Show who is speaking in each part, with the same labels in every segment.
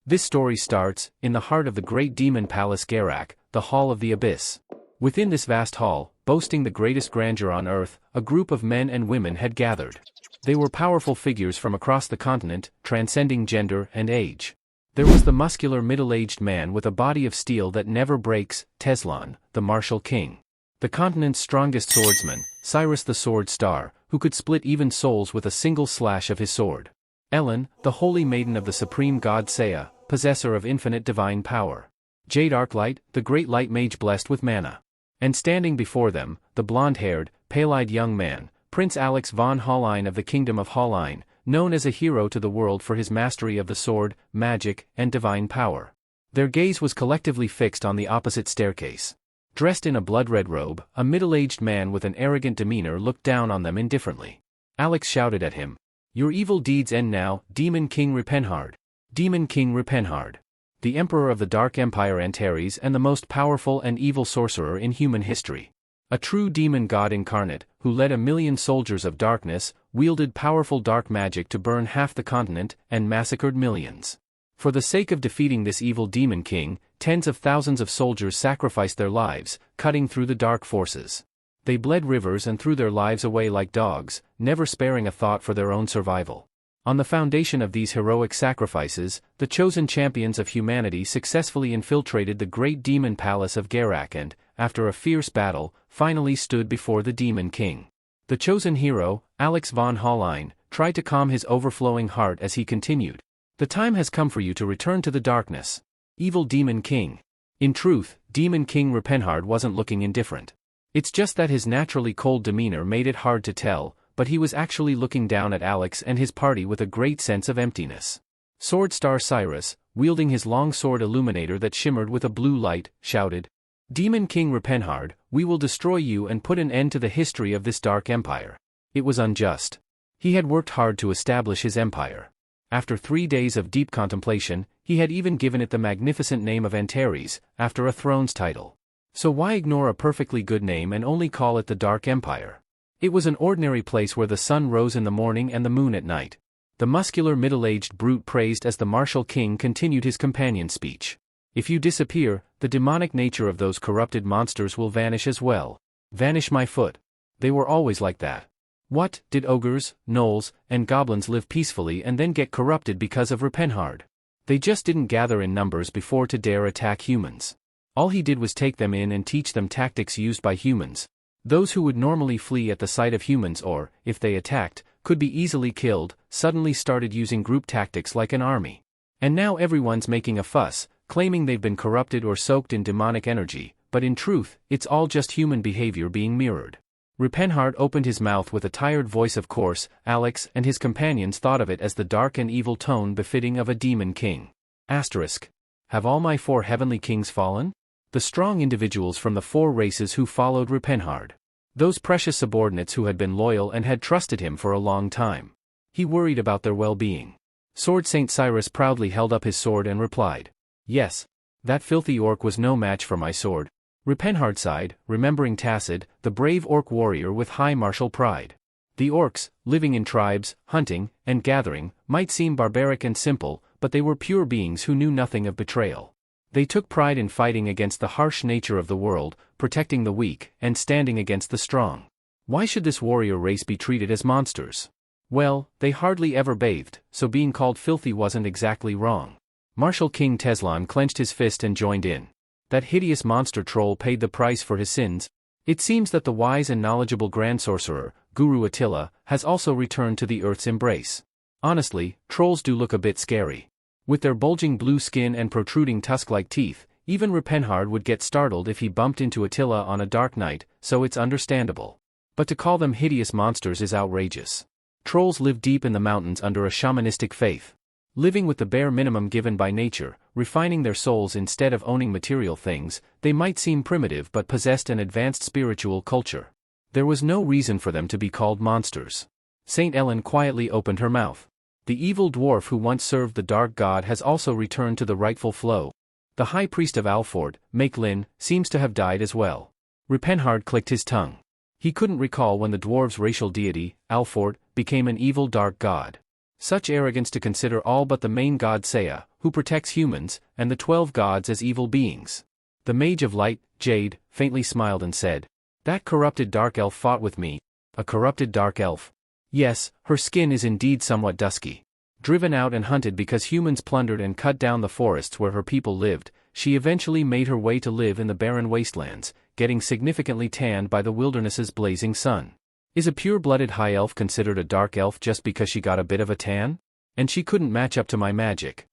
Speaker 1: This story starts in the heart of the great demon palace Garak, the Hall of the Abyss. Within this vast hall, boasting the greatest grandeur on earth, a group of men and women had gathered. They were powerful figures from across the continent, transcending gender and age. There was the muscular middle-aged man with a body of steel that never breaks, Teslan, the martial king. The continent's strongest swordsman, Cyrus the Sword Star, who could split even souls with a single slash of his sword. Ellen, the holy maiden of the supreme god Saya, possessor of infinite divine power. Jade Arclight, the great light mage blessed with mana. And standing before them, the blonde-haired, pale-eyed young man, Prince Alex von Hallein of the Kingdom of Hallein, known as a hero to the world for his mastery of the sword, magic, and divine power. Their gaze was collectively fixed on the opposite staircase. Dressed in a blood-red robe, a middle-aged man with an arrogant demeanor looked down on them indifferently. Alex shouted at him, "Your evil deeds end now, Demon King Ripenhard. Demon King Ripenhard. The Emperor of the Dark Empire Antares and the most powerful and evil sorcerer in human history. A true demon god incarnate, who led 1,000,000 soldiers of darkness, wielded powerful dark magic to burn half the continent, and massacred millions. For the sake of defeating this evil demon king, tens of thousands of soldiers sacrificed their lives, cutting through the dark forces. They bled rivers and threw their lives away like dogs, never sparing a thought for their own survival. On the foundation of these heroic sacrifices, the chosen champions of humanity successfully infiltrated the great demon palace of Garak and, after a fierce battle, finally stood before the Demon King. The chosen hero, Alex von Hallein, tried to calm his overflowing heart as he continued. The time has come for you to return to the darkness. Evil Demon King. In truth, Demon King Ripenhard wasn't looking indifferent. It's just that his naturally cold demeanor made it hard to tell, but he was actually looking down at Alex and his party with a great sense of emptiness. Sword Star Cyrus, wielding his long sword illuminator that shimmered with a blue light, shouted, "Demon King Ripenhard, we will destroy you and put an end to the history of this dark empire." It was unjust. He had worked hard to establish his empire. After 3 days of deep contemplation, he had even given it the magnificent name of Antares, after a throne's title. So why ignore a perfectly good name and only call it the Dark Empire? It was an ordinary place where the sun rose in the morning and the moon at night. The muscular middle-aged brute praised as the martial king continued his companion speech. If you disappear, the demonic nature of those corrupted monsters will vanish as well. Vanish my foot. They were always like that. What, did ogres, gnolls, and goblins live peacefully and then get corrupted because of Ripenhard? They just didn't gather in numbers before to dare attack humans. All he did was take them in and teach them tactics used by humans. Those who would normally flee at the sight of humans or, if they attacked, could be easily killed, suddenly started using group tactics like an army. And now everyone's making a fuss, claiming they've been corrupted or soaked in demonic energy, but in truth, it's all just human behavior being mirrored. Ripenhard opened his mouth with a tired voice. Of course, Alex and his companions thought of it as the dark and evil tone befitting of a demon king. Asterisk. Have all my 4 heavenly kings fallen? The strong individuals from the 4 races who followed Ripenhard. Those precious subordinates who had been loyal and had trusted him for a long time. He worried about their well-being. Sword Saint Cyrus proudly held up his sword and replied, "Yes. That filthy orc was no match for my sword." Ripenhard sighed, remembering Tacid, the brave orc warrior with high martial pride. The orcs, living in tribes, hunting, and gathering, might seem barbaric and simple, but they were pure beings who knew nothing of betrayal. They took pride in fighting against the harsh nature of the world, protecting the weak, and standing against the strong. Why should this warrior race be treated as monsters? Well, they hardly ever bathed, so being called filthy wasn't exactly wrong. Martial King Teslan clenched his fist and joined in. That hideous monster troll paid the price for his sins. It seems that the wise and knowledgeable Grand Sorcerer, Guru Attila, has also returned to the Earth's embrace. Honestly, trolls do look a bit scary. With their bulging blue skin and protruding tusk-like teeth, even Ripenhard would get startled if he bumped into Attila on a dark night, so it's understandable. But to call them hideous monsters is outrageous. Trolls live deep in the mountains under a shamanistic faith. Living with the bare minimum given by nature, refining their souls instead of owning material things, they might seem primitive but possessed an advanced spiritual culture. There was no reason for them to be called monsters. Saint Ellen quietly opened her mouth. The evil dwarf who once served the dark god has also returned to the rightful flow. The high priest of Alford, Makelin, seems to have died as well. Ripenhard clicked his tongue. He couldn't recall when the dwarves' racial deity, Alford, became an evil dark god. Such arrogance to consider all but the main god Saya, who protects humans, and the 12 gods as evil beings. The Mage of Light, Jade, faintly smiled and said, "That corrupted dark elf fought with me." A corrupted dark elf? Yes, her skin is indeed somewhat dusky. Driven out and hunted because humans plundered and cut down the forests where her people lived, she eventually made her way to live in the barren wastelands, getting significantly tanned by the wilderness's blazing sun. Is a pure-blooded high elf considered a dark elf just because she got a bit of a tan? And she couldn't match up to my magic.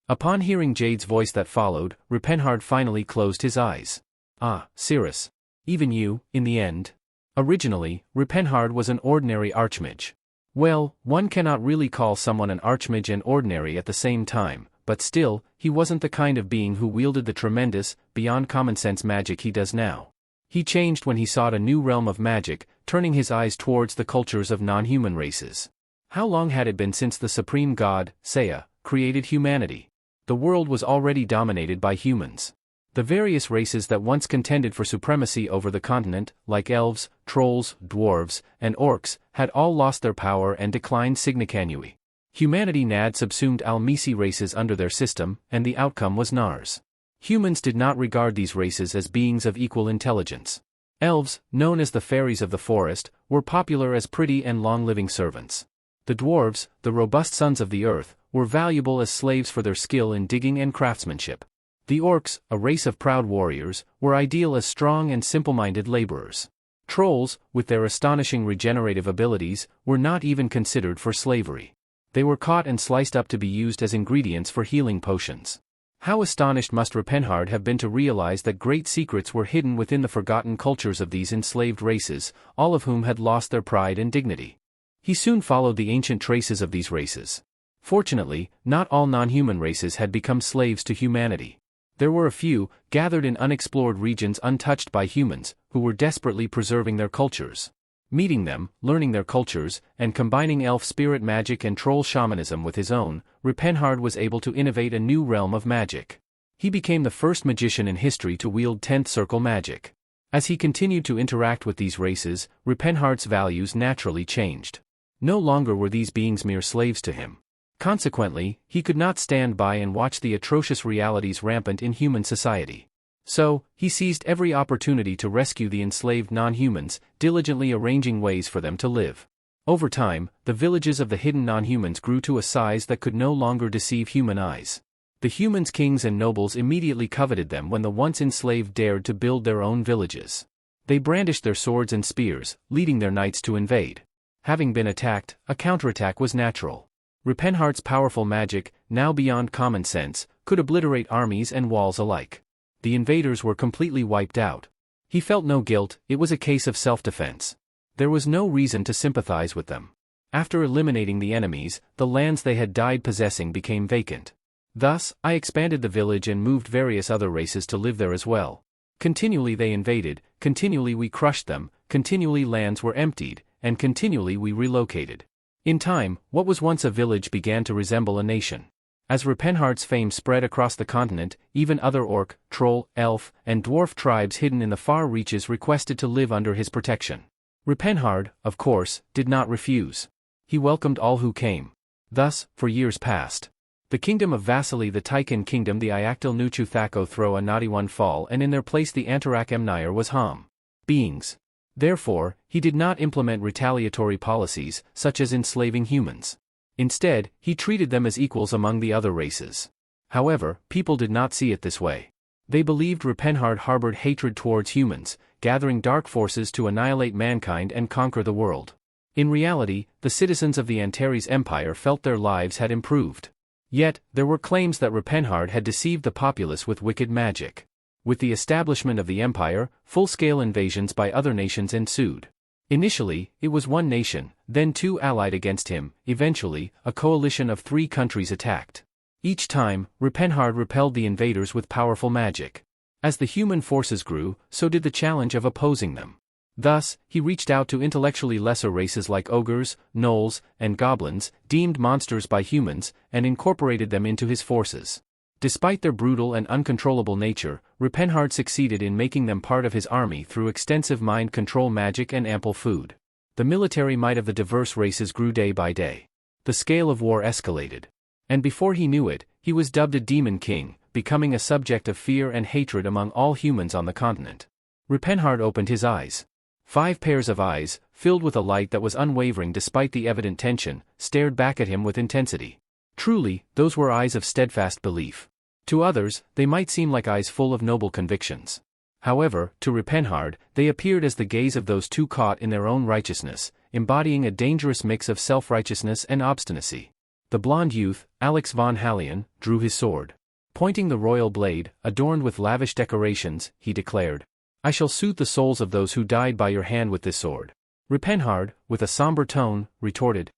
Speaker 1: Upon hearing Jade's voice that followed, Repenhard finally closed his eyes. Ah, Cirrus. Even you, in the end. Originally, Repenhard was an ordinary archmage. Well, one cannot really call someone an archmage and ordinary at the same time, but still, he wasn't the kind of being who wielded the tremendous, beyond common sense magic he does now. He changed when he sought a new realm of magic, turning his eyes towards the cultures of non-human races. How long had it been since the supreme god, Saya, created humanity? The world was already dominated by humans. The various races that once contended for supremacy over the continent, like elves, trolls, dwarves, and orcs, had all lost their power and declined significantly. Humanity had subsumed Almisi races under their system, and the outcome was Nars. Humans did not regard these races as beings of equal intelligence. Elves, known as the fairies of the forest, were popular as pretty and long-living servants. The dwarves, the robust sons of the earth, were valuable as slaves for their skill in digging and craftsmanship. The orcs, a race of proud warriors, were ideal as strong and simple-minded laborers. Trolls, with their astonishing regenerative abilities, were not even considered for slavery. They were caught and sliced up to be used as ingredients for healing potions. How astonished must Repenhard have been to realize that great secrets were hidden within the forgotten cultures of these enslaved races, all of whom had lost their pride and dignity. He soon followed the ancient traces of these races. Fortunately, not all non-human races had become slaves to humanity. There were a few, gathered in unexplored regions untouched by humans, who were desperately preserving their cultures. Meeting them, learning their cultures, and combining elf spirit magic and troll shamanism with his own, Repenhard was able to innovate a new realm of magic. He became the first magician in history to wield 10th circle magic. As he continued to interact with these races, Repenhard's values naturally changed. No longer were these beings mere slaves to him. Consequently, he could not stand by and watch the atrocious realities rampant in human society. So, he seized every opportunity to rescue the enslaved non-humans, diligently arranging ways for them to live. Over time, the villages of the hidden non-humans grew to a size that could no longer deceive human eyes. The humans' kings and nobles immediately coveted them when the once enslaved dared to build their own villages. They brandished their swords and spears, leading their knights to invade. Having been attacked, a counterattack was natural. Repenhard's powerful magic, now beyond common sense, could obliterate armies and walls alike. The invaders were completely wiped out. He felt no guilt, it was a case of self-defense. There was no reason to sympathize with them. After eliminating the enemies, the lands they had died possessing became vacant. Thus, I expanded the village and moved various other races to live there as well. Continually they invaded, continually we crushed them, continually lands were emptied, and continually we relocated. In time, what was once a village began to resemble a nation. As Repenhard's fame spread across the continent, even other orc, troll, elf, and dwarf tribes hidden in the far reaches requested to live under his protection. Repenhard, of course, did not refuse. He welcomed all who came. Thus, for years past. The kingdom of Vasily the Tykan kingdom the Iactil Nuchu Thako throw a naughty one fall and in their place the Antarak Emnire was Ham. Beings. Therefore, he did not implement retaliatory policies, such as enslaving humans. Instead, he treated them as equals among the other races. However, people did not see it this way. They believed Repenhard harbored hatred towards humans, gathering dark forces to annihilate mankind and conquer the world. In reality, the citizens of the Antares Empire felt their lives had improved. Yet, there were claims that Repenhard had deceived the populace with wicked magic. With the establishment of the empire, full-scale invasions by other nations ensued. Initially, it was one nation, then two allied against him, eventually, a coalition of 3 countries attacked. Each time, Repenhard repelled the invaders with powerful magic. As the human forces grew, so did the challenge of opposing them. Thus, he reached out to intellectually lesser races like ogres, gnolls, and goblins, deemed monsters by humans, and incorporated them into his forces. Despite their brutal and uncontrollable nature, Repenhard succeeded in making them part of his army through extensive mind control magic and ample food. The military might of the diverse races grew day by day. The scale of war escalated. And before he knew it, he was dubbed a Demon King, becoming a subject of fear and hatred among all humans on the continent. Rupenhard opened his eyes. 5 pairs of eyes, filled with a light that was unwavering despite the evident tension, stared back at him with intensity. Truly, those were eyes of steadfast belief. To others, they might seem like eyes full of noble convictions. However, to Rupenhard, they appeared as the gaze of those too caught in their own righteousness, embodying a dangerous mix of self-righteousness and obstinacy. The blond youth, Alex von Hallion, drew his sword. Pointing the royal blade, adorned with lavish decorations, he declared, "I shall soothe the souls of those who died by your hand with this sword." Rupenhard, with a somber tone, retorted,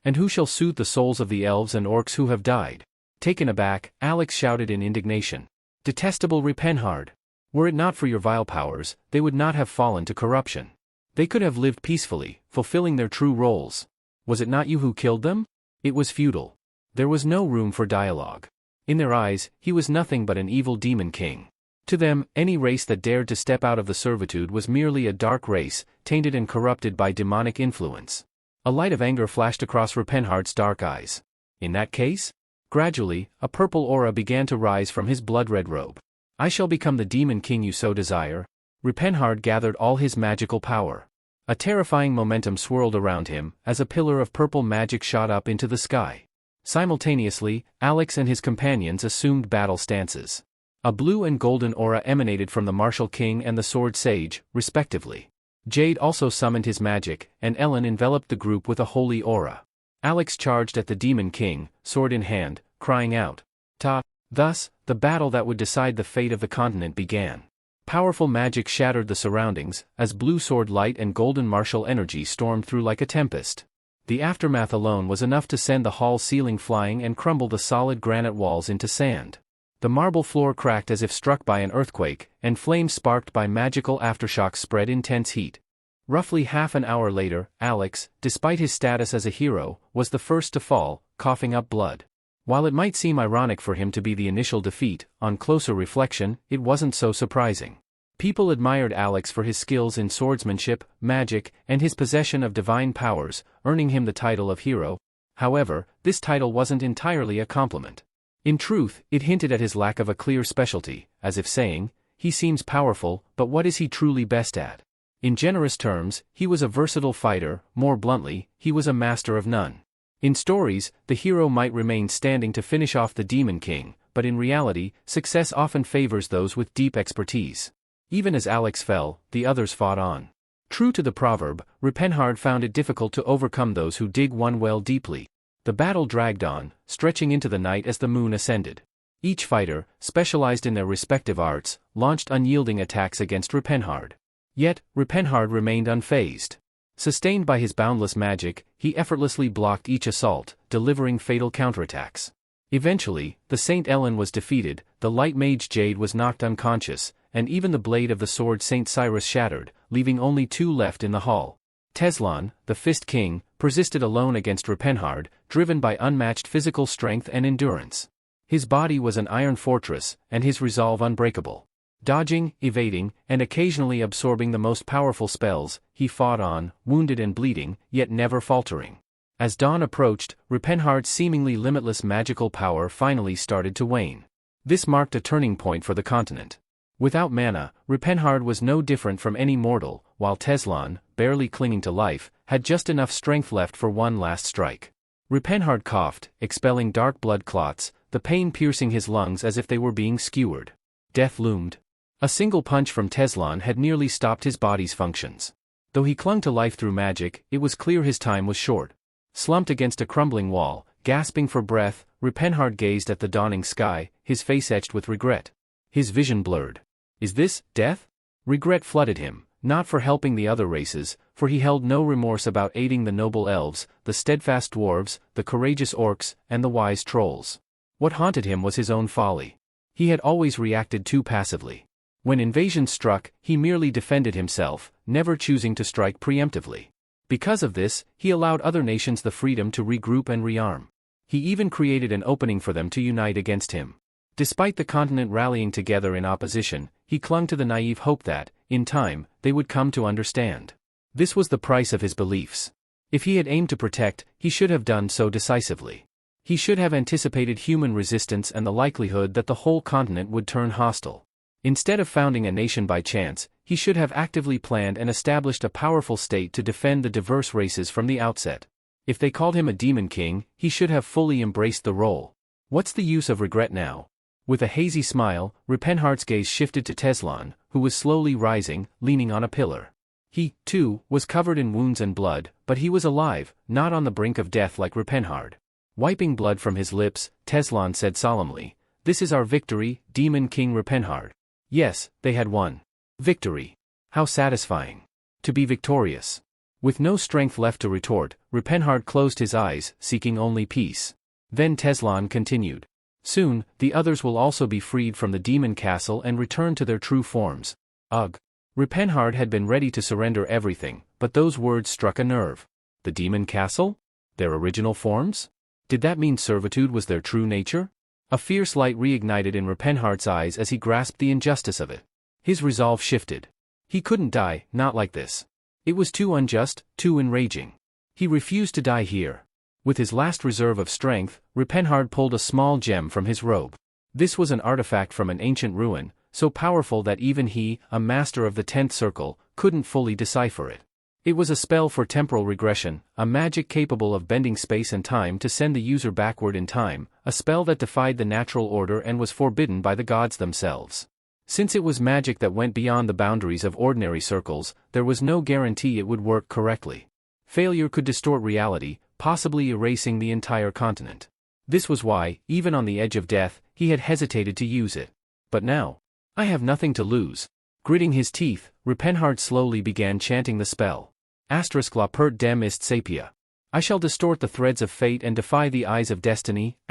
Speaker 1: "And who shall soothe the souls of the elves and orcs who have died?" Taken aback, Alex shouted in indignation, "Detestable Rupenhard! Were it not for your vile powers, they would not have fallen to corruption. They could have lived peacefully, fulfilling their true roles. Was it not you who killed them?" It was futile. There was no room for dialogue. In their eyes, he was nothing but an evil demon king. To them, any race that dared to step out of the servitude was merely a dark race, tainted and corrupted by demonic influence. A light of anger flashed across Rupenhard's dark eyes. In that case? Gradually, a purple aura began to rise from his blood-red robe. "I shall become the demon king you so desire." Rupenhard gathered all his magical power. A terrifying momentum swirled around him, as a pillar of purple magic shot up into the sky. Simultaneously, Alex and his companions assumed battle stances. A blue and golden aura emanated from the Martial King and the Sword Sage, respectively. Jade also summoned his magic, and Ellen enveloped the group with a holy aura. Alex charged at the Demon King, sword in hand, crying out, "Ta!" Thus, the battle that would decide the fate of the continent began. Powerful magic shattered the surroundings, as blue sword light and golden martial energy stormed through like a tempest. The aftermath alone was enough to send the hall ceiling flying and crumble the solid granite walls into sand. The marble floor cracked as if struck by an earthquake, and flames sparked by magical aftershocks spread intense heat. Roughly half an hour later, Alex, despite his status as a hero, was the first to fall, coughing up blood. While it might seem ironic for him to be the initial defeat, on closer reflection, it wasn't so surprising. People admired Alex for his skills in swordsmanship, magic, and his possession of divine powers, earning him the title of hero. However, this title wasn't entirely a compliment. In truth, it hinted at his lack of a clear specialty, as if saying, "He seems powerful, but what is he truly best at?" In generous terms, he was a versatile fighter; more bluntly, he was a master of none. In stories, the hero might remain standing to finish off the Demon King, but in reality, success often favors those with deep expertise. Even as Alex fell, the others fought on. True to the proverb, Rupenhard found it difficult to overcome those who dig one well deeply. The battle dragged on, stretching into the night as the moon ascended. Each fighter, specialized in their respective arts, launched unyielding attacks against Rupenhard. Yet, Rupenhard remained unfazed. Sustained by his boundless magic, he effortlessly blocked each assault, delivering fatal counterattacks. Eventually, the Saint Ellen was defeated, the light mage Jade was knocked unconscious, and even the blade of the sword Saint Cyrus shattered, leaving only 2 left in the hall. Teslan, the Fist King, persisted alone against Rupenhard, driven by unmatched physical strength and endurance. His body was an iron fortress, and his resolve unbreakable. Dodging, evading, and occasionally absorbing the most powerful spells, he fought on, wounded and bleeding, yet never faltering. As dawn approached, Rupenhard's seemingly limitless magical power finally started to wane. This marked a turning point for the continent. Without mana, Rupenhard was no different from any mortal, while Teslan, barely clinging to life, had just enough strength left for one last strike. Rupenhard coughed, expelling dark blood clots, the pain piercing his lungs as if they were being skewered. Death loomed. A single punch from Teslan had nearly stopped his body's functions. Though he clung to life through magic, it was clear his time was short. Slumped against a crumbling wall, gasping for breath, Rupenhard gazed at the dawning sky, his face etched with regret. His vision blurred. Is this death? Regret flooded him, not for helping the other races, for he held no remorse about aiding the noble elves, the steadfast dwarves, the courageous orcs, and the wise trolls. What haunted him was his own folly. He had always reacted too passively. When invasion struck, he merely defended himself, never choosing to strike preemptively. Because of this, he allowed other nations the freedom to regroup and rearm. He even created an opening for them to unite against him. Despite the continent rallying together in opposition, he clung to the naive hope that, in time, they would come to understand. This was the price of his beliefs. If he had aimed to protect, he should have done so decisively. He should have anticipated human resistance and the likelihood that the whole continent would turn hostile. Instead of founding a nation by chance, he should have actively planned and established a powerful state to defend the diverse races from the outset. If they called him a demon king, he should have fully embraced the role. What's the use of regret now? With a hazy smile, Ripenhardt's gaze shifted to Teslan, who was slowly rising, leaning on a pillar. He, too, was covered in wounds and blood, but he was alive, not on the brink of death like Ripenhardt. Wiping blood from his lips, Teslan said solemnly, "This is our victory, Demon King Ripenhardt." Yes, they had won. Victory. How satisfying. To be victorious. With no strength left to retort, Ripenhardt closed his eyes, seeking only peace. Then Teslan continued. Soon, the others will also be freed from the demon castle and return to their true forms. Ugh. Ripenhard had been ready to surrender everything, but those words struck a nerve. The demon castle? Their original forms? Did that mean servitude was their true nature? A fierce light reignited in Ripenhardt's eyes as he grasped the injustice of it. His resolve shifted. He couldn't die, not like this. It was too unjust, too enraging. He refused to die here. With his last reserve of strength, Ripenhardt pulled a small gem from his robe. This was an artifact from an ancient ruin, so powerful that even he, a master of the 10th circle, couldn't fully decipher it. It was a spell for temporal regression, a magic capable of bending space and time to send the user backward in time, a spell that defied the natural order and was forbidden by the gods themselves. Since it was magic that went beyond the boundaries of ordinary circles, there was no guarantee it would work correctly. Failure could distort reality, possibly erasing the entire continent. This was why, even on the edge of death, he had hesitated to use it. But now, I have nothing to lose. Gritting his teeth, Ripenhardt slowly began chanting the spell. La perte dem ist sapia. I shall distort the threads of fate and defy the eyes of destiny, *.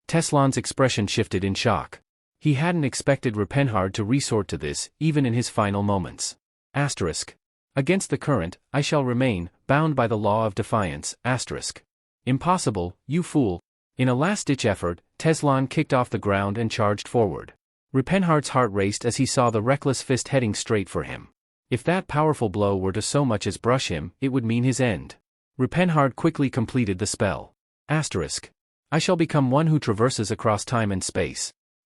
Speaker 1: Teslan's expression shifted in shock. He hadn't expected Ripenhard to resort to this, even in his final moments. *. Against the current, I shall remain, bound by the law of defiance, *. Impossible, you fool. In a last-ditch effort, Teslan kicked off the ground and charged forward. Ripenhardt's heart raced as he saw the reckless fist heading straight for him. If that powerful blow were to so much as brush him, it would mean his end. Ripenhardt quickly completed the spell. *. I shall become one who traverses across time and space. *.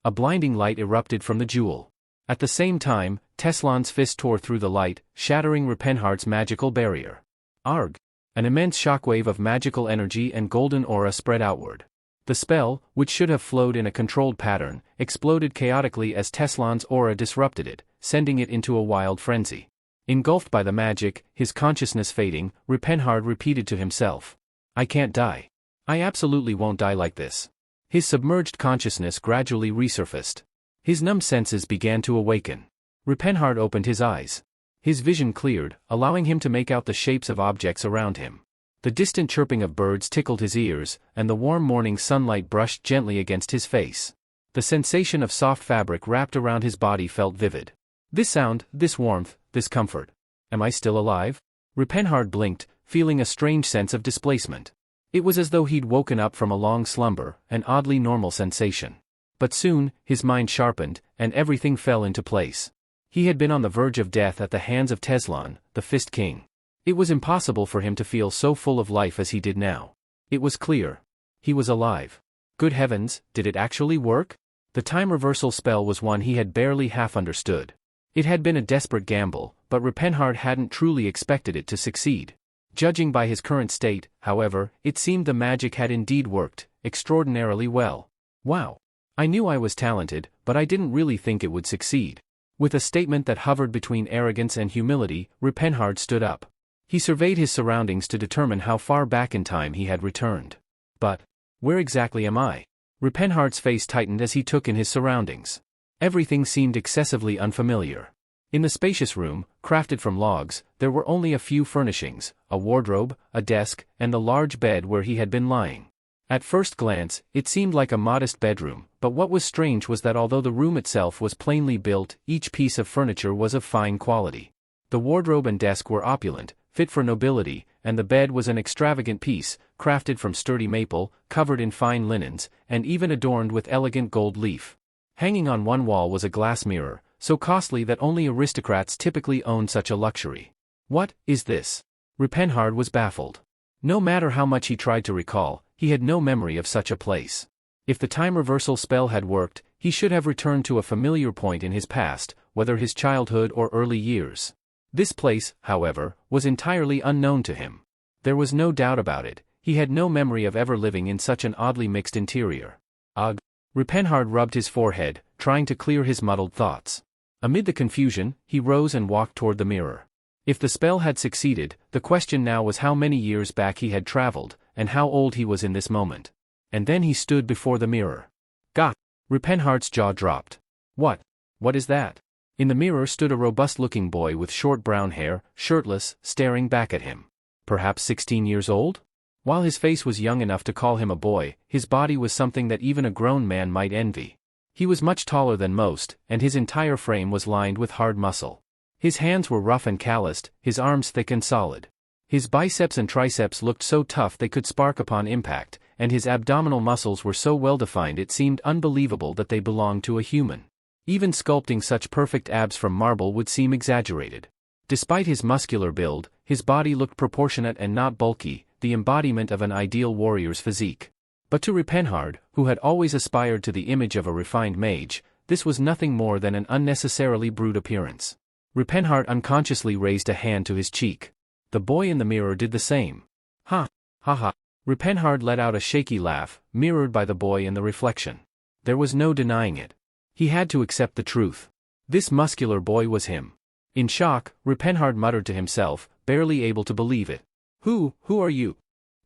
Speaker 1: A blinding light erupted from the jewel. At the same time, Teslan's fist tore through the light, shattering Ripenhardt's magical barrier. Arg! An immense shockwave of magical energy and golden aura spread outward. The spell, which should have flowed in a controlled pattern, exploded chaotically as Teslan's aura disrupted it, sending it into a wild frenzy. Engulfed by the magic, his consciousness fading, Ripenhard repeated to himself, "I can't die. I absolutely won't die like this." His submerged consciousness gradually resurfaced. His numb senses began to awaken. Ripenhard opened his eyes. His vision cleared, allowing him to make out the shapes of objects around him. The distant chirping of birds tickled his ears, and the warm morning sunlight brushed gently against his face. The sensation of soft fabric wrapped around his body felt vivid. This sound, this warmth, this comfort. Am I still alive? Ripenhard blinked, feeling a strange sense of displacement. It was as though he'd woken up from a long slumber, an oddly normal sensation. But soon, his mind sharpened, and everything fell into place. He had been on the verge of death at the hands of Teslan, the Fist King. It was impossible for him to feel so full of life as he did now. It was clear. He was alive. Good heavens, did it actually work? The time reversal spell was one he had barely half understood. It had been a desperate gamble, but Ripenhard hadn't truly expected it to succeed. Judging by his current state, however, it seemed the magic had indeed worked, extraordinarily well. Wow. I knew I was talented, but I didn't really think it would succeed. With a statement that hovered between arrogance and humility, Ripenhard stood up. He surveyed his surroundings to determine how far back in time he had returned. But, where exactly am I? Ripenhardt's face tightened as he took in his surroundings. Everything seemed excessively unfamiliar. In the spacious room, crafted from logs, there were only a few furnishings, a wardrobe, a desk, and the large bed where he had been lying. At first glance, it seemed like a modest bedroom, but what was strange was that although the room itself was plainly built, each piece of furniture was of fine quality. The wardrobe and desk were opulent, fit for nobility, and the bed was an extravagant piece, crafted from sturdy maple, covered in fine linens, and even adorned with elegant gold leaf. Hanging on one wall was a glass mirror, so costly that only aristocrats typically owned such a luxury. What is this? Ripenhard was baffled. No matter how much he tried to recall, he had no memory of such a place. If the time reversal spell had worked, he should have returned to a familiar point in his past, whether his childhood or early years. This place, however, was entirely unknown to him. There was no doubt about it, he had no memory of ever living in such an oddly mixed interior. Ugh! Ripenhard rubbed his forehead, trying to clear his muddled thoughts. Amid the confusion, he rose and walked toward the mirror. If the spell had succeeded, the question now was how many years back he had traveled, and how old he was in this moment. And then he stood before the mirror. Gah! Ripenhard's jaw dropped. What? What is that? In the mirror stood a robust-looking boy with short brown hair, shirtless, staring back at him. Perhaps 16 years old? While his face was young enough to call him a boy, his body was something that even a grown man might envy. He was much taller than most, and his entire frame was lined with hard muscle. His hands were rough and calloused, his arms thick and solid. His biceps and triceps looked so tough they could spark upon impact, and his abdominal muscles were so well defined it seemed unbelievable that they belonged to a human. Even sculpting such perfect abs from marble would seem exaggerated. Despite his muscular build, his body looked proportionate and not bulky, the embodiment of an ideal warrior's physique. But to Ripenhard, who had always aspired to the image of a refined mage, this was nothing more than an unnecessarily brute appearance. Ripenhard unconsciously raised a hand to his cheek. The boy in the mirror did the same. Ha! Ha ha! Ripenhard let out a shaky laugh, mirrored by the boy in the reflection. There was no denying it. He had to accept the truth. This muscular boy was him. In shock, Ripenhard muttered to himself, barely able to believe it. Who are you?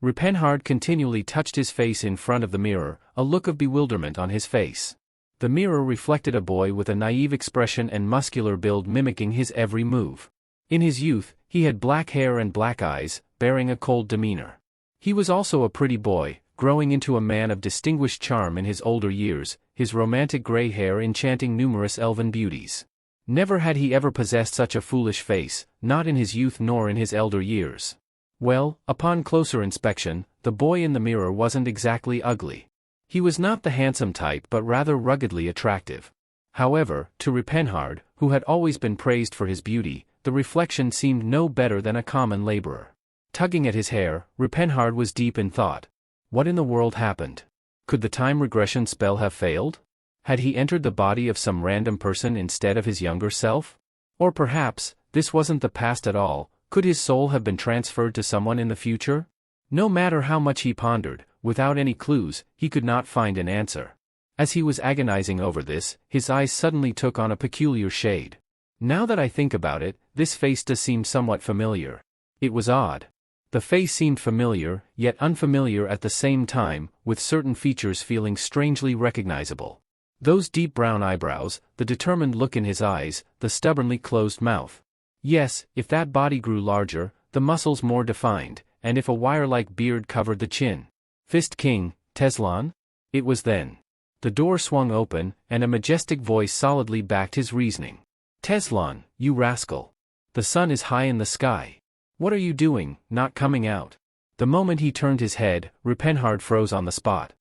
Speaker 1: Ripenhard continually touched his face in front of the mirror, a look of bewilderment on his face. The mirror reflected a boy with a naive expression and muscular build mimicking his every move. In his youth, he had black hair and black eyes, bearing a cold demeanor. He was also a pretty boy, growing into a man of distinguished charm in his older years, his romantic gray hair enchanting numerous elven beauties. Never had he ever possessed such a foolish face, not in his youth nor in his elder years. Well, upon closer inspection, the boy in the mirror wasn't exactly ugly. He was not the handsome type but rather ruggedly attractive. However, to Ripenhard, who had always been praised for his beauty, the reflection seemed no better than a common laborer. Tugging at his hair, Ripenhard was deep in thought. What in the world happened? Could the time regression spell have failed? Had he entered the body of some random person instead of his younger self? Or perhaps, this wasn't the past at all, could his soul have been transferred to someone in the future? No matter how much he pondered, without any clues, he could not find an answer. As he was agonizing over this, his eyes suddenly took on a peculiar shade. Now that I think about it, this face does seem somewhat familiar. It was odd. The face seemed familiar, yet unfamiliar at the same time, with certain features feeling strangely recognizable. Those deep brown eyebrows, the determined look in his eyes, the stubbornly closed mouth. Yes, if that body grew larger, the muscles more defined, and if a wire-like beard covered the chin. Fist King, Teslan? It was then. The door swung open, and a majestic voice solidly backed his reasoning. Teslan, you rascal. The sun is high in the sky. What are you doing, not coming out? The moment he turned his head, Ripenhard froze on the spot.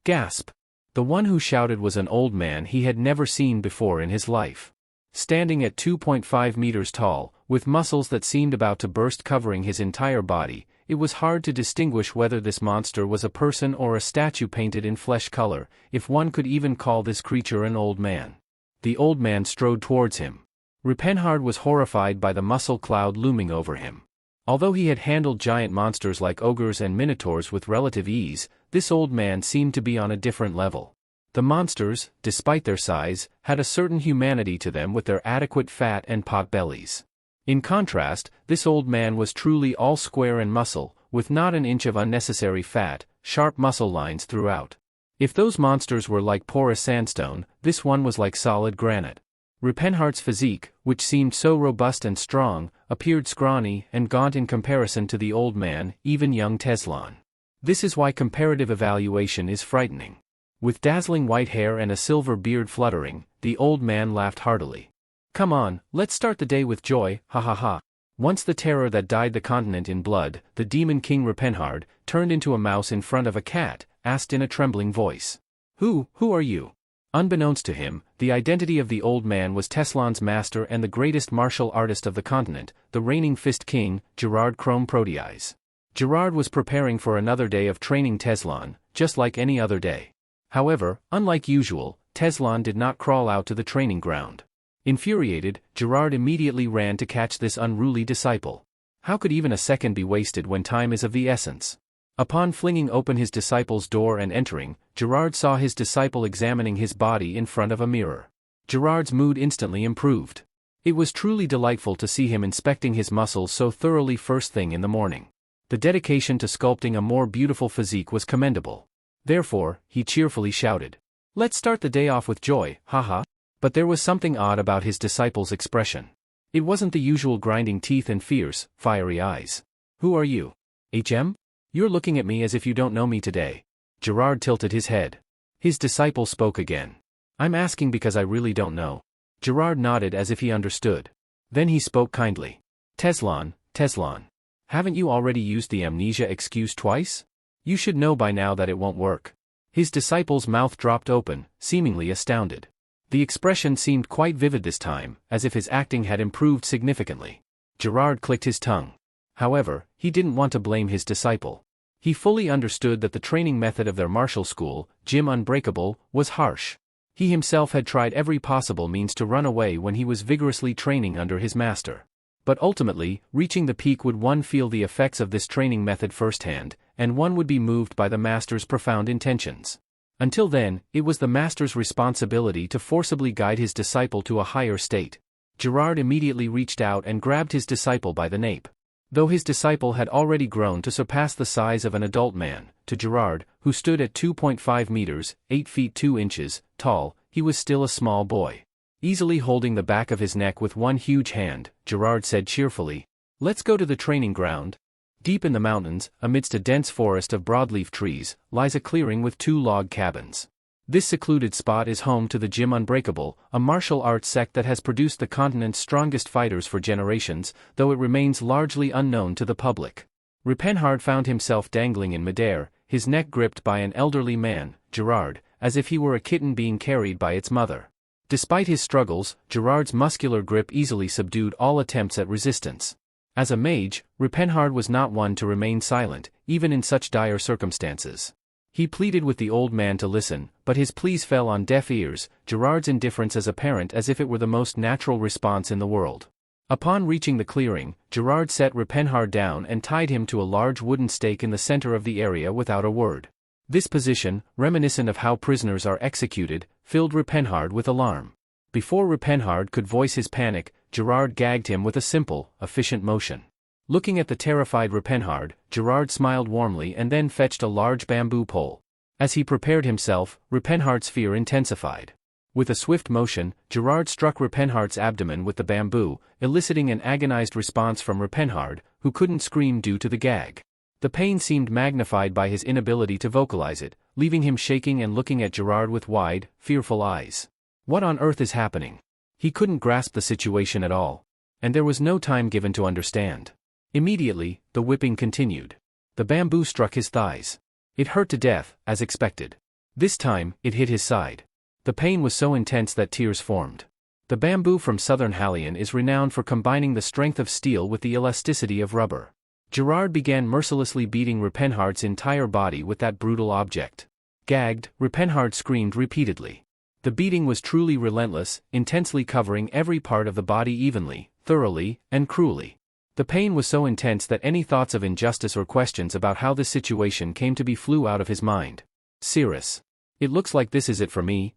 Speaker 1: Gasp! The one who shouted was an old man he had never seen before in his life. Standing at 2.5 meters tall, with muscles that seemed about to burst covering his entire body, it was hard to distinguish whether this monster was a person or a statue painted in flesh color, if one could even call this creature an old man. The old man strode towards him. Ripenhard was horrified by the muscle cloud looming over him. Although he had handled giant monsters like ogres and minotaurs with relative ease, this old man seemed to be on a different level. The monsters, despite their size, had a certain humanity to them with their adequate fat and pot bellies. In contrast, this old man was truly all square and muscle, with not an inch of unnecessary fat, sharp muscle lines throughout. If those monsters were like porous sandstone, this one was like solid granite. Ripenhard's physique, which seemed so robust and strong, appeared scrawny and gaunt in comparison to the old man, even young Teslan. This is why comparative evaluation is frightening. With dazzling white hair and a silver beard fluttering, the old man laughed heartily. Come on, let's start the day with joy, ha ha ha. Once the terror that dyed the continent in blood, the demon king Ripenhard, turned into a mouse in front of a cat, asked in a trembling voice. Who are you? Unbeknownst to him, the identity of the old man was Teslan's master and the greatest martial artist of the continent, the reigning Fist King, Gerard Chrome Protease. Gerard was preparing for another day of training Teslan, just like any other day. However, unlike usual, Teslan did not crawl out to the training ground. Infuriated, Gerard immediately ran to catch this unruly disciple. How could even a second be wasted when time is of the essence? Upon flinging open his disciple's door and entering, Gerard saw his disciple examining his body in front of a mirror. Gerard's mood instantly improved. It was truly delightful to see him inspecting his muscles so thoroughly first thing in the morning. The dedication to sculpting a more beautiful physique was commendable. Therefore, he cheerfully shouted, "Let's start the day off with joy, haha." But there was something odd about his disciple's expression. It wasn't the usual grinding teeth and fierce, fiery eyes. "Who are you? HM? You're looking at me as if you don't know me today." Gerard tilted his head. His disciple spoke again. "I'm asking because I really don't know." Gerard nodded as if he understood. Then he spoke kindly. Teslan, haven't you already used the amnesia excuse twice? You should know by now that it won't work." His disciple's mouth dropped open, seemingly astounded. The expression seemed quite vivid this time, as if his acting had improved significantly. Gerard clicked his tongue. However, he didn't want to blame his disciple. He fully understood that the training method of their martial school, Gym Unbreakable, was harsh. He himself had tried every possible means to run away when he was vigorously training under his master. But ultimately, reaching the peak would one feel the effects of this training method firsthand, and one would be moved by the master's profound intentions. Until then, it was the master's responsibility to forcibly guide his disciple to a higher state. Gerard immediately reached out and grabbed his disciple by the nape. Though his disciple had already grown to surpass the size of an adult man, to Gerard, who stood at 2.5 meters, 8 feet 2 inches, tall, he was still a small boy. Easily holding the back of his neck with one huge hand, Gerard said cheerfully, "Let's go to the training ground." Deep in the mountains, amidst a dense forest of broadleaf trees, lies a clearing with 2 log cabins. This secluded spot is home to the Gym Unbreakable, a martial arts sect that has produced the continent's strongest fighters for generations, though it remains largely unknown to the public. Repenhard found himself dangling in midair, his neck gripped by an elderly man, Gerard, as if he were a kitten being carried by its mother. Despite his struggles, Gerard's muscular grip easily subdued all attempts at resistance. As a mage, Repenhard was not one to remain silent, even in such dire circumstances. He pleaded with the old man to listen, but his pleas fell on deaf ears, Gerard's indifference as apparent as if it were the most natural response in the world. Upon reaching the clearing, Gerard set Repenhard down and tied him to a large wooden stake in the center of the area without a word. This position, reminiscent of how prisoners are executed, filled Repenhard with alarm. Before Repenhard could voice his panic, Gerard gagged him with a simple, efficient motion. Looking at the terrified Repenhard, Gerard smiled warmly and then fetched a large bamboo pole. As he prepared himself, Repenhard's fear intensified. With a swift motion, Gerard struck Repenhard's abdomen with the bamboo, eliciting an agonized response from Repenhard, who couldn't scream due to the gag. The pain seemed magnified by his inability to vocalize it, leaving him shaking and looking at Gerard with wide, fearful eyes. What on earth is happening? He couldn't grasp the situation at all. And there was no time given to understand. Immediately, the whipping continued. The bamboo struck his thighs. It hurt to death, as expected. This time, it hit his side. The pain was so intense that tears formed. The bamboo from southern Halion is renowned for combining the strength of steel with the elasticity of rubber. Gerard began mercilessly beating Repenhard's entire body with that brutal object. Gagged, Repenhard screamed repeatedly. The beating was truly relentless, intensely covering every part of the body evenly, thoroughly, and cruelly. The pain was so intense that any thoughts of injustice or questions about how this situation came to be flew out of his mind. Cirrus. It looks like this is it for me.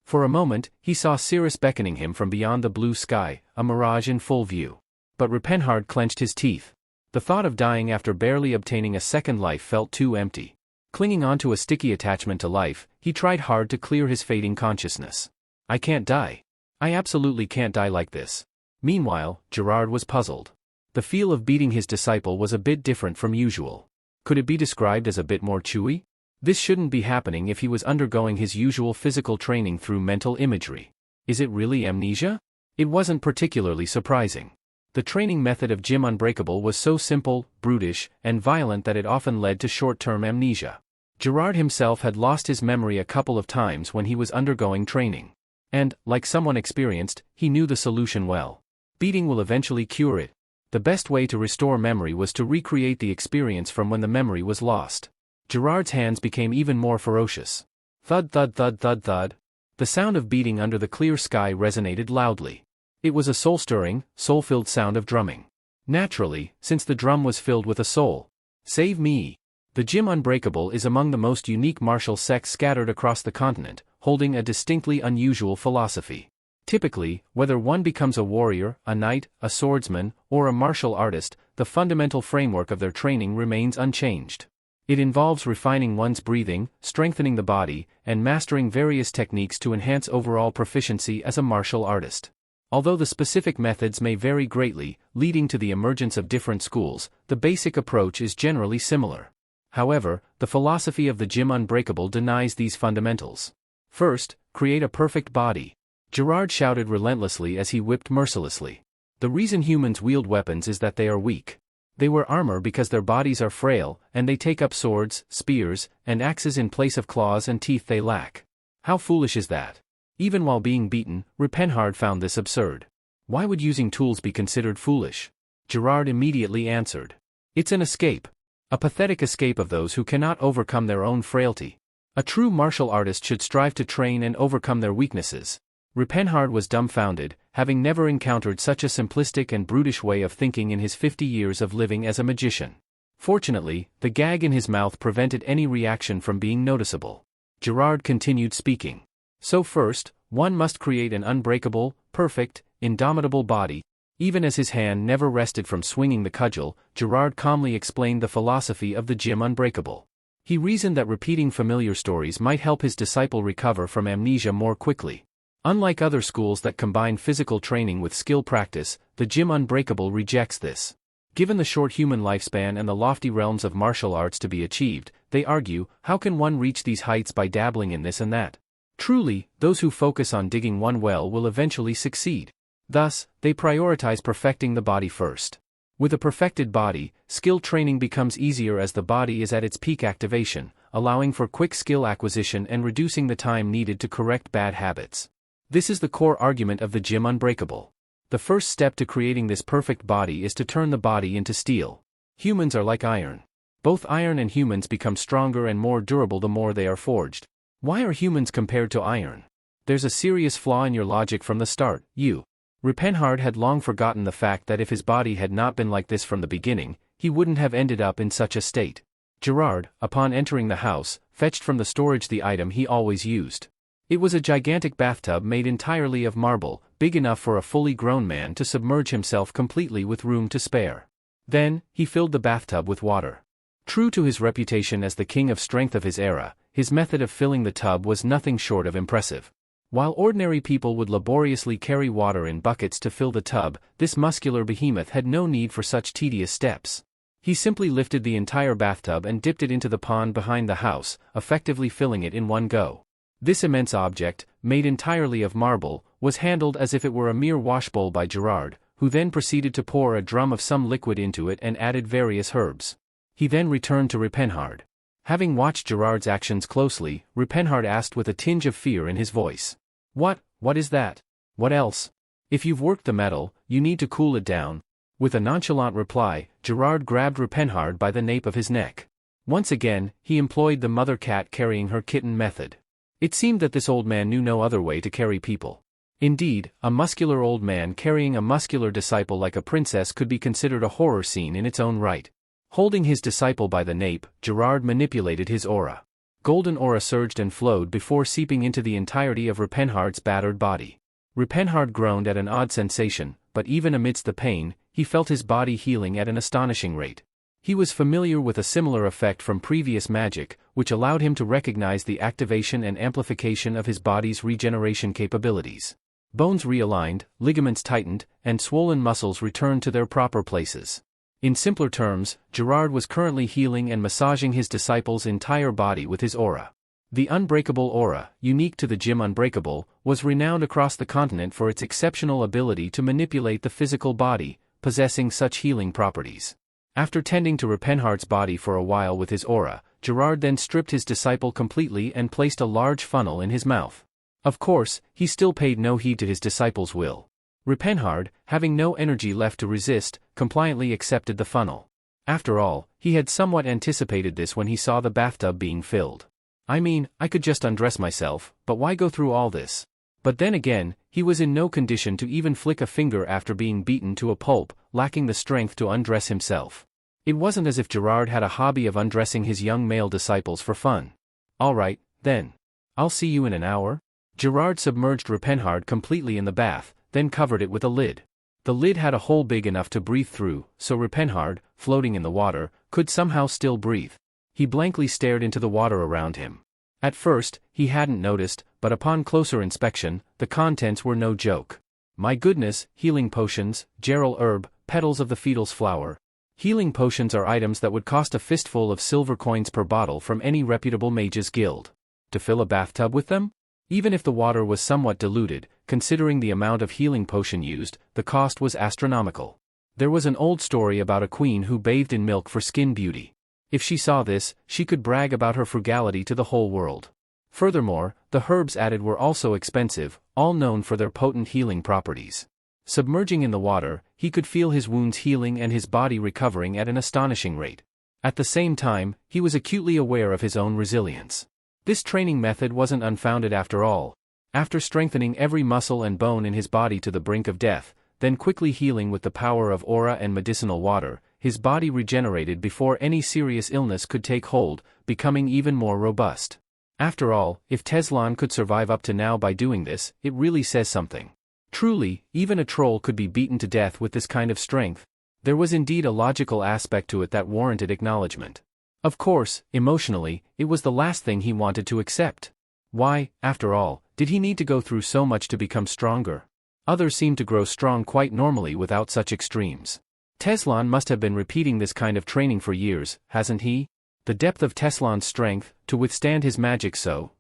Speaker 1: For a moment, he saw Cirrus beckoning him from beyond the blue sky, a mirage in full view. But Repenhard clenched his teeth. The thought of dying after barely obtaining a second life felt too empty. Clinging onto a sticky attachment to life, he tried hard to clear his fading consciousness. I can't die. I absolutely can't die like this. Meanwhile, Gerard was puzzled. The feel of beating his disciple was a bit different from usual. Could it be described as a bit more chewy? This shouldn't be happening if he was undergoing his usual physical training through mental imagery. Is it really amnesia? It wasn't particularly surprising. The training method of Gym Unbreakable was so simple, brutish, and violent that it often led to short-term amnesia. Gerard himself had lost his memory a couple of times when he was undergoing training. And, like someone experienced, he knew the solution well. Beating will eventually cure it. The best way to restore memory was to recreate the experience from when the memory was lost. Gerard's hands became even more ferocious. Thud thud thud thud thud. The sound of beating under the clear sky resonated loudly. It was a soul-stirring, soul-filled sound of drumming. Naturally, since the drum was filled with a soul. Save me. The Gym Unbreakable is among the most unique martial sects scattered across the continent, holding a distinctly unusual philosophy. Typically, whether one becomes a warrior, a knight, a swordsman, or a martial artist, the fundamental framework of their training remains unchanged. It involves refining one's breathing, strengthening the body, and mastering various techniques to enhance overall proficiency as a martial artist. Although the specific methods may vary greatly, leading to the emergence of different schools, the basic approach is generally similar. However, the philosophy of the Gym Unbreakable denies these fundamentals. First, create a perfect body. Gerard shouted relentlessly as he whipped mercilessly. The reason humans wield weapons is that they are weak. They wear armor because their bodies are frail, and they take up swords, spears, and axes in place of claws and teeth they lack. How foolish is that? Even while being beaten, Repenhard found this absurd. Why would using tools be considered foolish? Gerard immediately answered. It's an escape. A pathetic escape of those who cannot overcome their own frailty. A true martial artist should strive to train and overcome their weaknesses. Repenhard was dumbfounded, having never encountered such a simplistic and brutish way of thinking in his 50 years of living as a magician. Fortunately, the gag in his mouth prevented any reaction from being noticeable. Gerard continued speaking. So first, one must create an unbreakable, perfect, indomitable body. Even as his hand never rested from swinging the cudgel, Gerard calmly explained the philosophy of the Gym Unbreakable. He reasoned that repeating familiar stories might help his disciple recover from amnesia more quickly. Unlike other schools that combine physical training with skill practice, the Gym Unbreakable rejects this. Given the short human lifespan and the lofty realms of martial arts to be achieved, they argue, how can one reach these heights by dabbling in this and that? Truly, those who focus on digging one well will eventually succeed. Thus, they prioritize perfecting the body first. With a perfected body, skill training becomes easier as the body is at its peak activation, allowing for quick skill acquisition and reducing the time needed to correct bad habits. This is the core argument of the Gym Unbreakable. The first step to creating this perfect body is to turn the body into steel. Humans are like iron. Both iron and humans become stronger and more durable the more they are forged. Why are humans compared to iron? There's a serious flaw in your logic from the start, you. Repenhard had long forgotten the fact that if his body had not been like this from the beginning, he wouldn't have ended up in such a state. Gerard, upon entering the house, fetched from the storage the item he always used. It was a gigantic bathtub made entirely of marble, big enough for a fully grown man to submerge himself completely with room to spare. Then, he filled the bathtub with water. True to his reputation as the king of strength of his era, his method of filling the tub was nothing short of impressive. While ordinary people would laboriously carry water in buckets to fill the tub, this muscular behemoth had no need for such tedious steps. He simply lifted the entire bathtub and dipped it into the pond behind the house, effectively filling it in one go. This immense object, made entirely of marble, was handled as if it were a mere washbowl by Gerard, who then proceeded to pour a drum of some liquid into it and added various herbs. He then returned to Repenhard. Having watched Gerard's actions closely, Repenhard asked with a tinge of fear in his voice. What is that? What else? If you've worked the metal, you need to cool it down. With a nonchalant reply, Gerard grabbed Repenhard by the nape of his neck. Once again, he employed the mother cat carrying her kitten method. It seemed that this old man knew no other way to carry people. Indeed, a muscular old man carrying a muscular disciple like a princess could be considered a horror scene in its own right. Holding his disciple by the nape, Gerard manipulated his aura. Golden aura surged and flowed before seeping into the entirety of Repenhard's battered body. Repenhard groaned at an odd sensation, but even amidst the pain, he felt his body healing at an astonishing rate. He was familiar with a similar effect from previous magic, which allowed him to recognize the activation and amplification of his body's regeneration capabilities. Bones realigned, ligaments tightened, and swollen muscles returned to their proper places. In simpler terms, Gerard was currently healing and massaging his disciple's entire body with his aura. The unbreakable aura, unique to the Gym Unbreakable, was renowned across the continent for its exceptional ability to manipulate the physical body, possessing such healing properties. After tending to Repenhard's body for a while with his aura, Gerard then stripped his disciple completely and placed a large funnel in his mouth. Of course, he still paid no heed to his disciple's will. Ripenhard, having no energy left to resist, compliantly accepted the funnel. After all, he had somewhat anticipated this when he saw the bathtub being filled. I mean, I could just undress myself, but why go through all this? But then again, he was in no condition to even flick a finger after being beaten to a pulp, lacking the strength to undress himself. It wasn't as if Gerard had a hobby of undressing his young male disciples for fun. Alright, then. I'll see you in an hour. Gerard submerged Ripenhard completely in the bath, then covered it with a lid. The lid had a hole big enough to breathe through, so Ripenhard, floating in the water, could somehow still breathe. He blankly stared into the water around him. At first, he hadn't noticed, but upon closer inspection, the contents were no joke. My goodness, healing potions, Gerald herb, petals of the fetal's flower. Healing potions are items that would cost a fistful of silver coins per bottle from any reputable mage's guild. To fill a bathtub with them? Even if the water was somewhat diluted, considering the amount of healing potion used, the cost was astronomical. There was an old story about a queen who bathed in milk for skin beauty. If she saw this, she could brag about her frugality to the whole world. Furthermore, the herbs added were also expensive, all known for their potent healing properties. Submerging in the water, he could feel his wounds healing and his body recovering at an astonishing rate. At the same time, he was acutely aware of his own resilience. This training method wasn't unfounded after all. After strengthening every muscle and bone in his body to the brink of death, then quickly healing with the power of aura and medicinal water, his body regenerated before any serious illness could take hold, becoming even more robust. After all, if Teslan could survive up to now by doing this, it really says something. Truly, even a troll could be beaten to death with this kind of strength. There was indeed a logical aspect to it that warranted acknowledgement. Of course, emotionally, it was the last thing he wanted to accept. Why, after all, did he need to go through so much to become stronger? Others seem to grow strong quite normally without such extremes. Teslan must have been repeating this kind of training for years, hasn't he? The depth of Teslan's strength, to withstand his magic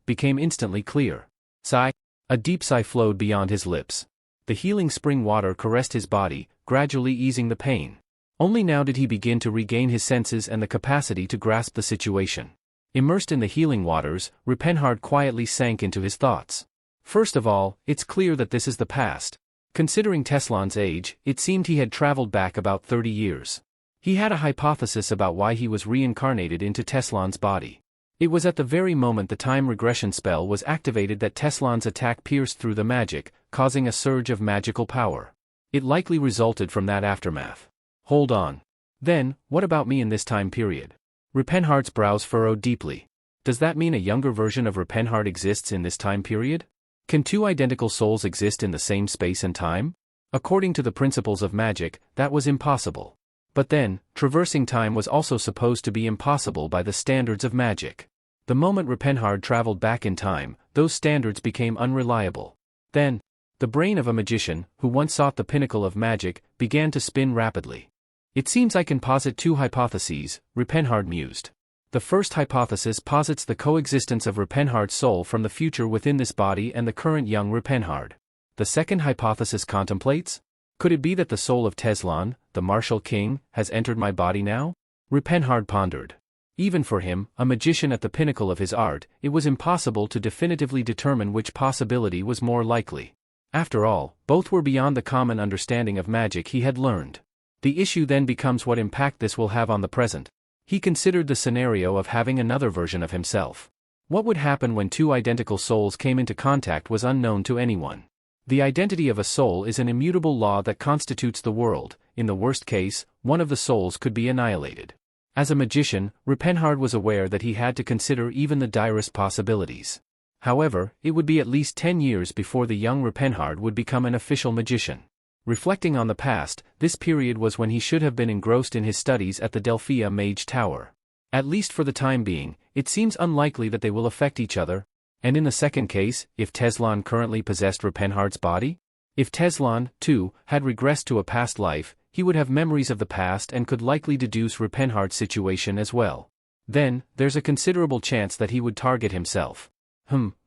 Speaker 1: became instantly clear. Sigh. A deep sigh flowed beyond his lips. The healing spring water caressed his body, gradually easing the pain. Only now did he begin to regain his senses and the capacity to grasp the situation. Immersed in the healing waters, Ripenhard quietly sank into his thoughts. First of all, it's clear that this is the past. Considering Teslan's age, it seemed he had traveled back about 30 years. He had a hypothesis about why he was reincarnated into Teslan's body. It was at the very moment the time regression spell was activated that Teslan's attack pierced through the magic, causing a surge of magical power. It likely resulted from that aftermath. Hold on. Then, what about me in this time period? Ripenhard's brows furrowed deeply. Does that mean a younger version of Ripenhard exists in this time period? Can two identical souls exist in the same space and time? According to the principles of magic, that was impossible. But then, traversing time was also supposed to be impossible by the standards of magic. The moment Ripenhard traveled back in time, those standards became unreliable. Then, the brain of a magician, who once sought the pinnacle of magic, began to spin rapidly. It seems I can posit two hypotheses, Ripenhard mused. The first hypothesis posits the coexistence of Ripenhard's soul from the future within this body and the current young Ripenhard. The second hypothesis contemplates? Could it be that the soul of Teslan, the martial king, has entered my body now? Ripenhard pondered. Even for him, a magician at the pinnacle of his art, it was impossible to definitively determine which possibility was more likely. After all, both were beyond the common understanding of magic he had learned. The issue then becomes what impact this will have on the present. He considered the scenario of having another version of himself. What would happen when two identical souls came into contact was unknown to anyone. The identity of a soul is an immutable law that constitutes the world. In the worst case, one of the souls could be annihilated. As a magician, Ripenhard was aware that he had to consider even the direst possibilities. However, it would be at least 10 years before the young Ripenhard would become an official magician. Reflecting on the past, this period was when he should have been engrossed in his studies at the Delphia Mage Tower. At least for the time being, it seems unlikely that they will affect each other. And in the second case, if Teslan currently possessed Ripenhard's body? If Teslan, too, had regressed to a past life, he would have memories of the past and could likely deduce Ripenhard's situation as well. Then, there's a considerable chance that he would target himself.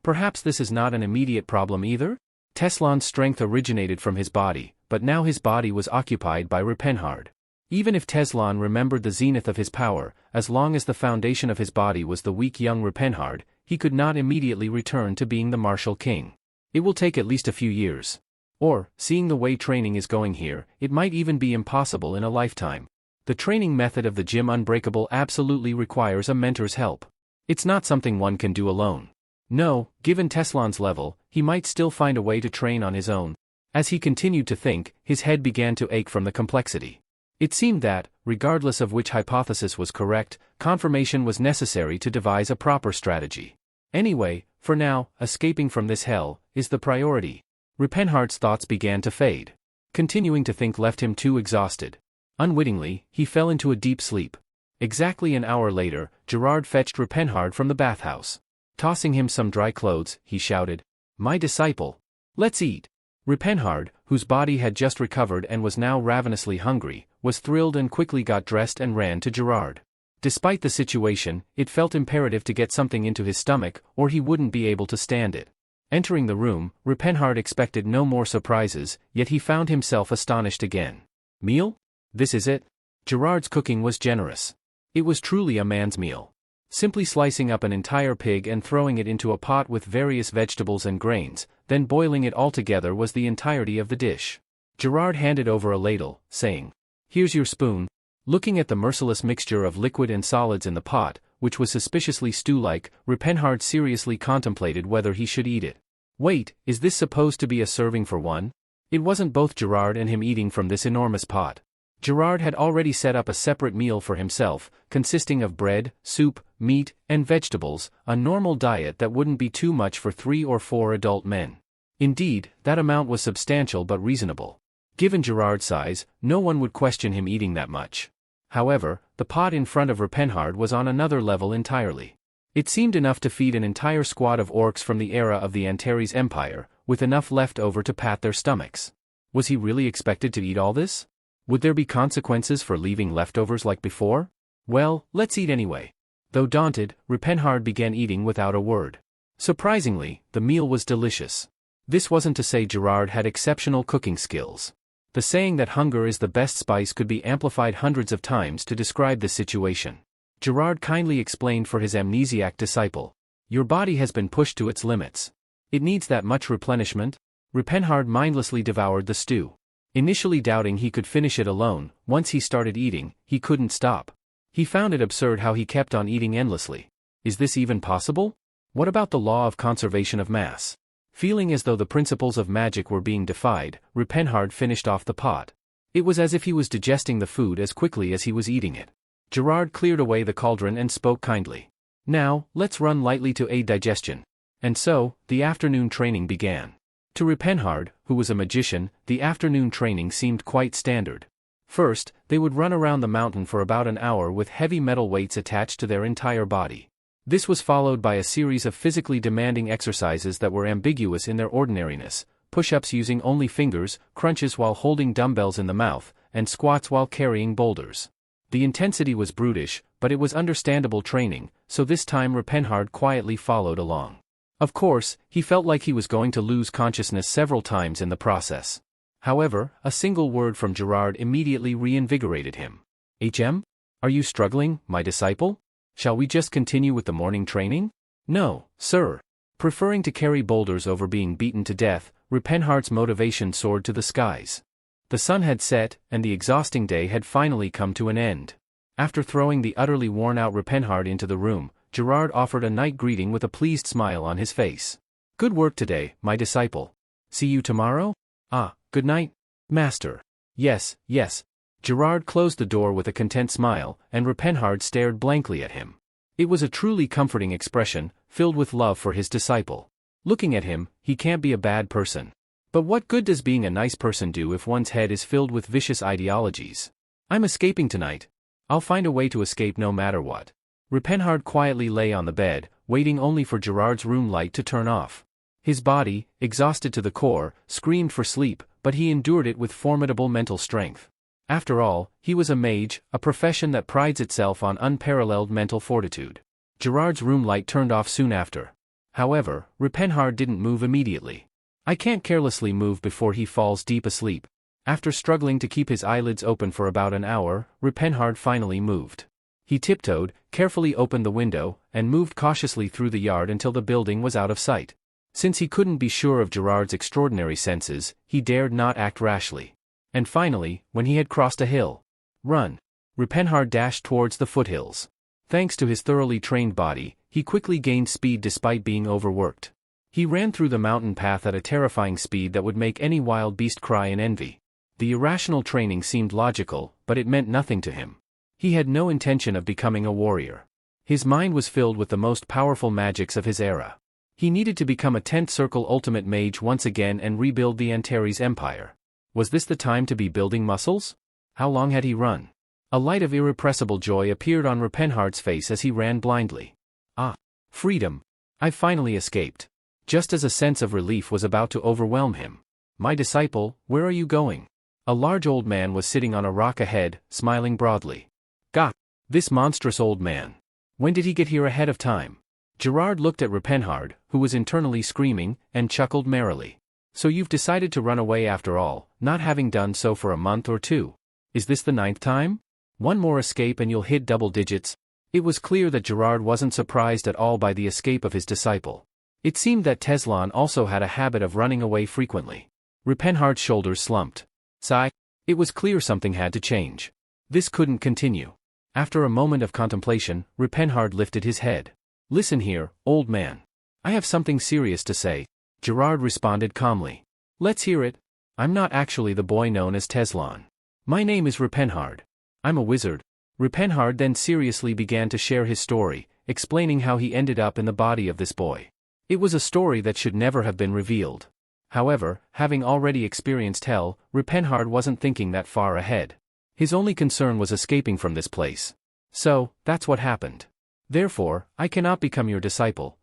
Speaker 1: Perhaps this is not an immediate problem either? Teslan's strength originated from his body, but now his body was occupied by Ripenhard. Even if Teslan remembered the zenith of his power, as long as the foundation of his body was the weak young Rupenhard, he could not immediately return to being the martial king. It will take at least a few years. Or, seeing the way training is going here, it might even be impossible in a lifetime. The training method of the Gym Unbreakable absolutely requires a mentor's help. It's not something one can do alone. No, given Teslan's level, he might still find a way to train on his own. As he continued to think, his head began to ache from the complexity. It seemed that, regardless of which hypothesis was correct, confirmation was necessary to devise a proper strategy. Anyway, for now, escaping from this hell is the priority. Rupenhard's thoughts began to fade. Continuing to think left him too exhausted. Unwittingly, he fell into a deep sleep. Exactly an hour later, Gerard fetched Rupenhard from the bathhouse. Tossing him some dry clothes, he shouted, "My disciple! Let's eat!" Rupenhard, whose body had just recovered and was now ravenously hungry, was thrilled and quickly got dressed and ran to Gerard. Despite the situation, it felt imperative to get something into his stomach, or he wouldn't be able to stand it. Entering the room, Rupenhard expected no more surprises, yet he found himself astonished again. Meal? This is it? Gerard's cooking was generous. It was truly a man's meal. Simply slicing up an entire pig and throwing it into a pot with various vegetables and grains, then boiling it all together was the entirety of the dish. Gerard handed over a ladle, saying, "Here's your spoon." Looking at the merciless mixture of liquid and solids in the pot, which was suspiciously stew-like, Rupenhard seriously contemplated whether he should eat it. Wait, is this supposed to be a serving for one? It wasn't both Gerard and him eating from this enormous pot. Gerard had already set up a separate meal for himself, consisting of bread, soup, meat, and vegetables, a normal diet that wouldn't be too much for 3 or 4 adult men. Indeed, that amount was substantial but reasonable. Given Gerard's size, no one would question him eating that much. However, the pot in front of Rupenhard was on another level entirely. It seemed enough to feed an entire squad of orcs from the era of the Antares Empire, with enough left over to pat their stomachs. Was he really expected to eat all this? Would there be consequences for leaving leftovers like before? Well, let's eat anyway. Though daunted, Rupenhard began eating without a word. Surprisingly, the meal was delicious. This wasn't to say Gerard had exceptional cooking skills. The saying that hunger is the best spice could be amplified hundreds of times to describe this situation. Gerard kindly explained for his amnesiac disciple. "Your body has been pushed to its limits. It needs that much replenishment." Rupenhard mindlessly devoured the stew. Initially doubting he could finish it alone, once he started eating, he couldn't stop. He found it absurd how he kept on eating endlessly. Is this even possible? What about the law of conservation of mass? Feeling as though the principles of magic were being defied, Rupenhard finished off the pot. It was as if he was digesting the food as quickly as he was eating it. Gerard cleared away the cauldron and spoke kindly. "Now, let's run lightly to aid digestion." And so, the afternoon training began. To Rupenhard, who was a magician, the afternoon training seemed quite standard. First, they would run around the mountain for about an hour with heavy metal weights attached to their entire body. This was followed by a series of physically demanding exercises that were ambiguous in their ordinariness: push-ups using only fingers, crunches while holding dumbbells in the mouth, and squats while carrying boulders. The intensity was brutish, but it was understandable training, so this time Rupenhard quietly followed along. Of course, he felt like he was going to lose consciousness several times in the process. However, a single word from Gerard immediately reinvigorated him. "HM? Are you struggling, my disciple? Shall we just continue with the morning training?" "No, sir." Preferring to carry boulders over being beaten to death, Rupenhard's motivation soared to the skies. The sun had set, and the exhausting day had finally come to an end. After throwing the utterly worn-out Rupenhard into the room, Gerard offered a night greeting with a pleased smile on his face. "Good work today, my disciple. See you tomorrow? Ah, good night, master." Yes, yes." Gerard closed the door with a content smile, and Rupenhard stared blankly at him. It was a truly comforting expression, filled with love for his disciple. Looking at him, he can't be a bad person. But what good does being a nice person do if one's head is filled with vicious ideologies? "I'm escaping tonight. I'll find a way to escape no matter what." Rupenhard quietly lay on the bed, waiting only for Gerard's room light to turn off. His body, exhausted to the core, screamed for sleep, but he endured it with formidable mental strength. After all, he was a mage, a profession that prides itself on unparalleled mental fortitude. Gerard's room light turned off soon after. However, Rupenhard didn't move immediately. "I can't carelessly move before he falls deep asleep. After struggling to keep his eyelids open for about an hour, Ripenhard finally moved. He tiptoed, carefully opened the window, and moved cautiously through the yard until the building was out of sight. Since he couldn't be sure of Gerard's extraordinary senses, he dared not act rashly. And finally, when he had crossed a hill, run! Ripenhard dashed towards the foothills. Thanks to his thoroughly trained body, he quickly gained speed despite being overworked. He ran through the mountain path at a terrifying speed that would make any wild beast cry in envy. The irrational training seemed logical, but it meant nothing to him. He had no intention of becoming a warrior. His mind was filled with the most powerful magics of his era. He needed to become a 10th Circle Ultimate Mage once again and rebuild the Antares Empire. Was this the time to be building muscles? How long had he run? A light of irrepressible joy appeared on Ripenhard's face as he ran blindly. Ah! Freedom! I finally escaped. Just as a sense of relief was about to overwhelm him. My disciple, where are you going? A large old man was sitting on a rock ahead, smiling broadly. Gah! This monstrous old man. When did he get here ahead of time? Gerard looked at Ripenhard, who was internally screaming, and chuckled merrily. So you've decided to run away after all, not having done so for a month or two. Is this the 9th time? One more escape and you'll hit double digits. It was clear that Gerard wasn't surprised at all by the escape of his disciple. It seemed that Teslan also had a habit of running away frequently. Ripenhard's shoulders slumped. Sigh. It was clear something had to change. This couldn't continue. After a moment of contemplation, Ripenhard lifted his head. Listen here, old man. I have something serious to say. Gerard responded calmly. Let's hear it. I'm not actually the boy known as Teslan. My name is Ripenhard. I'm a wizard. Ripenhard then seriously began to share his story, explaining how he ended up in the body of this boy. It was a story that should never have been revealed. However, having already experienced hell, Ripenhard wasn't thinking that far ahead. His only concern was escaping from this place. So, that's what happened. Therefore, I cannot become your disciple.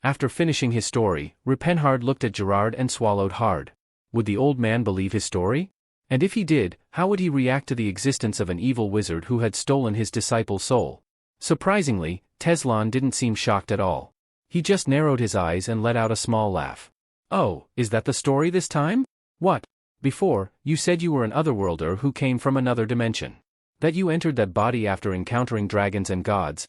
Speaker 1: After finishing his story, Ripenhard looked at Gerard and swallowed hard. Would the old man believe his story? And if he did, how would he react to the existence of an evil wizard who had stolen his disciple's soul? Surprisingly, Teslan didn't seem shocked at all. He just narrowed his eyes and let out a small laugh. Oh, is that the story this time? What? Before, you said you were an otherworlder who came from another dimension. That you entered that body after encountering dragons and gods.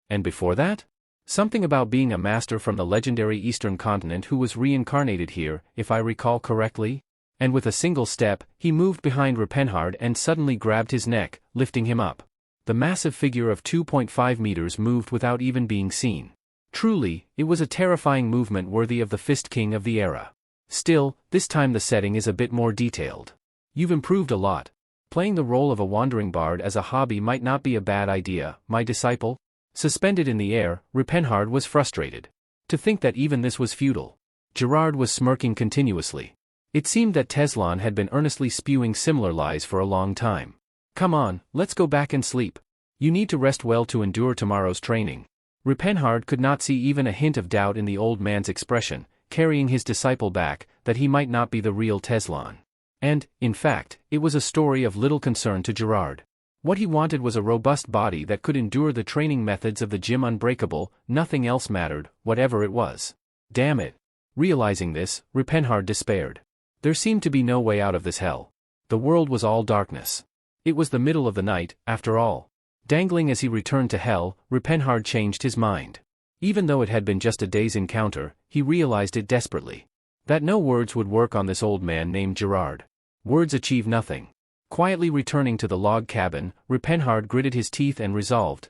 Speaker 1: And before that? Something about being a master from the legendary Eastern continent who was reincarnated here, if I recall correctly? And with a single step, he moved behind Ripenhard and suddenly grabbed his neck, lifting him up. The massive figure of 2.5 meters moved without even being seen. Truly, it was a terrifying movement worthy of the Fist King of the era. Still, this time the setting is a bit more detailed. You've improved a lot. Playing the role of a wandering bard as a hobby might not be a bad idea, my disciple. Suspended in the air, Ripenhard was frustrated. To think that even this was futile. Gerard was smirking continuously. It seemed that Teslan had been earnestly spewing similar lies for a long time. Come on, let's go back and sleep. You need to rest well to endure tomorrow's training. Ripenhard could not see even a hint of doubt in the old man's expression, carrying his disciple back, that he might not be the real Teslan. And, in fact, it was a story of little concern to Gerard. What he wanted was a robust body that could endure the training methods of the gym unbreakable, nothing else mattered, whatever it was. Damn it. Realizing this, Ripenhard despaired. There seemed to be no way out of this hell. The world was all darkness. It was the middle of the night, after all. Dangling as he returned to hell, Ripenhard changed his mind. Even though it had been just a day's encounter, he realized it desperately. That no words would work on this old man named Gerard. Words achieve nothing. Quietly returning to the log cabin, Ripenhard gritted his teeth and resolved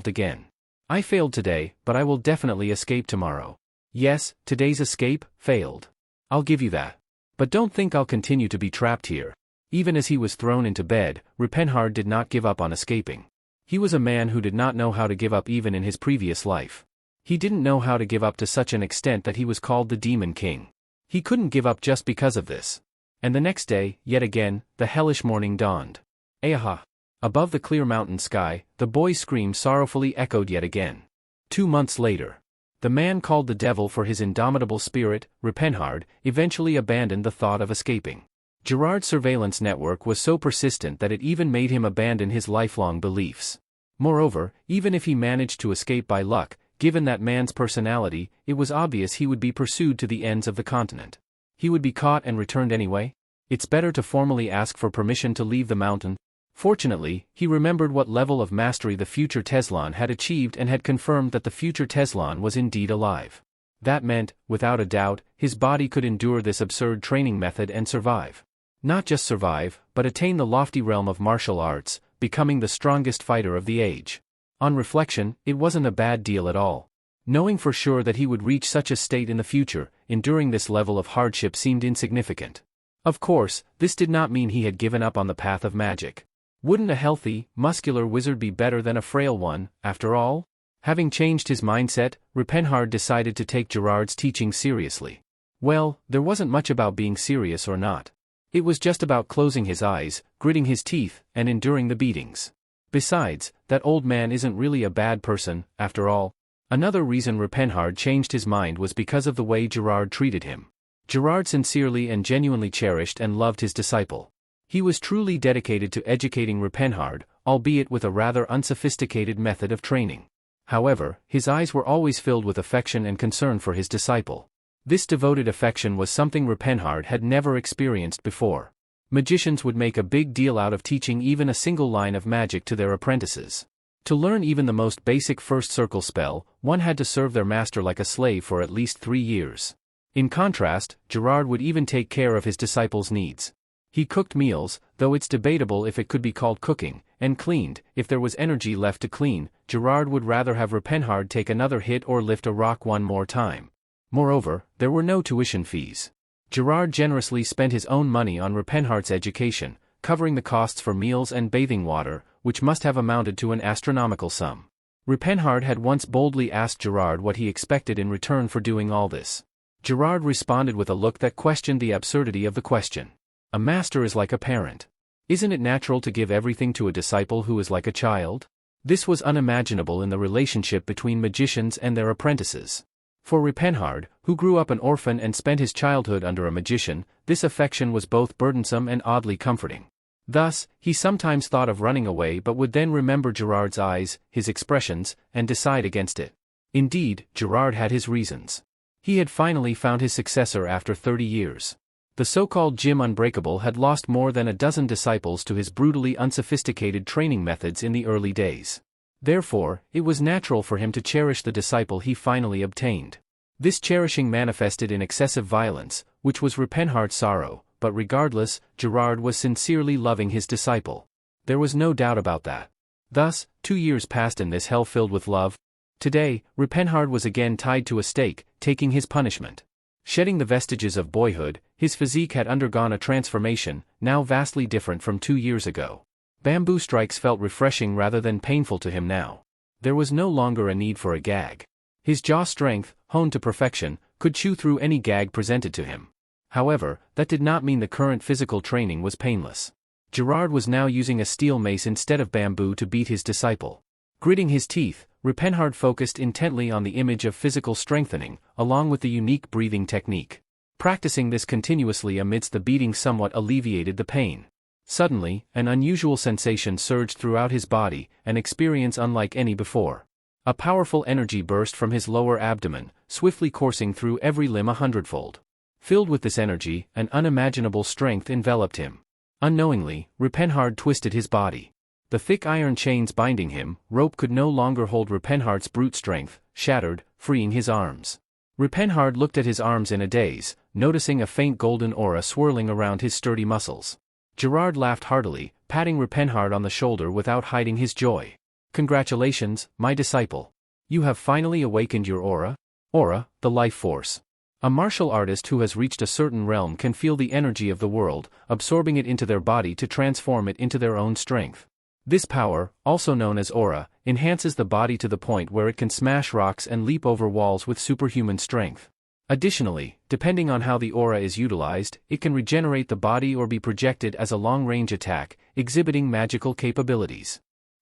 Speaker 1: again. I failed today, but I will definitely escape tomorrow. Yes, today's escape failed. I'll give you that. But don't think I'll continue to be trapped here. Even as he was thrown into bed, Ripenhard did not give up on escaping. He was a man who did not know how to give up even in his previous life. He didn't know how to give up to such an extent that he was called the Demon King. He couldn't give up just because of this. And the next day, yet again, the hellish morning dawned. Ayaha! Above the clear mountain sky, the boy's scream sorrowfully echoed yet again. 2 months later. The man called the devil for his indomitable spirit, Ripenhard, eventually abandoned the thought of escaping. Gerard's surveillance network was so persistent that it even made him abandon his lifelong beliefs. Moreover, even if he managed to escape by luck, given that man's personality, it was obvious he would be pursued to the ends of the continent. He would be caught and returned anyway? It's better to formally ask for permission to leave the mountain. Fortunately, he remembered what level of mastery the future Teslan had achieved and had confirmed that the future Teslan was indeed alive. That meant, without a doubt, his body could endure this absurd training method and survive. Not just survive, but attain the lofty realm of martial arts, becoming the strongest fighter of the age. On reflection, it wasn't a bad deal at all. Knowing for sure that he would reach such a state in the future, enduring this level of hardship seemed insignificant. Of course, this did not mean he had given up on the path of magic. Wouldn't a healthy, muscular wizard be better than a frail one, after all? Having changed his mindset, Repenhard decided to take Gerard's teaching seriously. Well, there wasn't much about being serious or not. It was just about closing his eyes, gritting his teeth, and enduring the beatings. Besides, that old man isn't really a bad person, after all. Another reason Repenhard changed his mind was because of the way Gerard treated him. Gerard sincerely and genuinely cherished and loved his disciple. He was truly dedicated to educating Repenhard, albeit with a rather unsophisticated method of training. However, his eyes were always filled with affection and concern for his disciple. This devoted affection was something Repenhard had never experienced before. Magicians would make a big deal out of teaching even a single line of magic to their apprentices. To learn even the most basic first circle spell, one had to serve their master like a slave for at least 3 years. In contrast, Gerard would even take care of his disciples' needs. He cooked meals, though it's debatable if it could be called cooking, and cleaned. If there was energy left to clean, Gerard would rather have Repenhard take another hit or lift a rock one more time. Moreover, there were no tuition fees. Gerard generously spent his own money on Repenhard's education, covering the costs for meals and bathing water, which must have amounted to an astronomical sum. Repenhard had once boldly asked Gerard what he expected in return for doing all this. Gerard responded with a look that questioned the absurdity of the question. A master is like a parent. Isn't it natural to give everything to a disciple who is like a child? This was unimaginable in the relationship between magicians and their apprentices. For Repenhard, who grew up an orphan and spent his childhood under a magician, this affection was both burdensome and oddly comforting. Thus, he sometimes thought of running away but would then remember Gerard's eyes, his expressions, and decide against it. Indeed, Gerard had his reasons. He had finally found his successor after 30 years. The so-called Jim Unbreakable had lost more than a dozen disciples to his brutally unsophisticated training methods in the early days. Therefore, it was natural for him to cherish the disciple he finally obtained. This cherishing manifested in excessive violence, which was Repenhard's sorrow, but regardless, Gerard was sincerely loving his disciple. There was no doubt about that. Thus, 2 years passed in this hell filled with love. Today, Repenhard was again tied to a stake, taking his punishment. Shedding the vestiges of boyhood, his physique had undergone a transformation, now vastly different from 2 years ago. Bamboo strikes felt refreshing rather than painful to him now. There was no longer a need for a gag. His jaw strength, honed to perfection, could chew through any gag presented to him. However, that did not mean the current physical training was painless. Gerard was now using a steel mace instead of bamboo to beat his disciple. Gritting his teeth, Repenhard focused intently on the image of physical strengthening, along with the unique breathing technique. Practicing this continuously amidst the beating somewhat alleviated the pain. Suddenly, an unusual sensation surged throughout his body, an experience unlike any before. A powerful energy burst from his lower abdomen, swiftly coursing through every limb 100-fold. Filled with this energy, an unimaginable strength enveloped him. Unknowingly, Repenhard twisted his body. The thick iron chains binding him, rope could no longer hold Repenhard's brute strength, shattered, freeing his arms. Repenhard looked at his arms in a daze, noticing a faint golden aura swirling around his sturdy muscles. Gerard laughed heartily, patting Repenhard on the shoulder without hiding his joy. "Congratulations, my disciple. You have finally awakened your aura." Aura, the life force. A martial artist who has reached a certain realm can feel the energy of the world, absorbing it into their body to transform it into their own strength. This power, also known as aura, enhances the body to the point where it can smash rocks and leap over walls with superhuman strength. Additionally, depending on how the aura is utilized, it can regenerate the body or be projected as a long-range attack, exhibiting magical capabilities.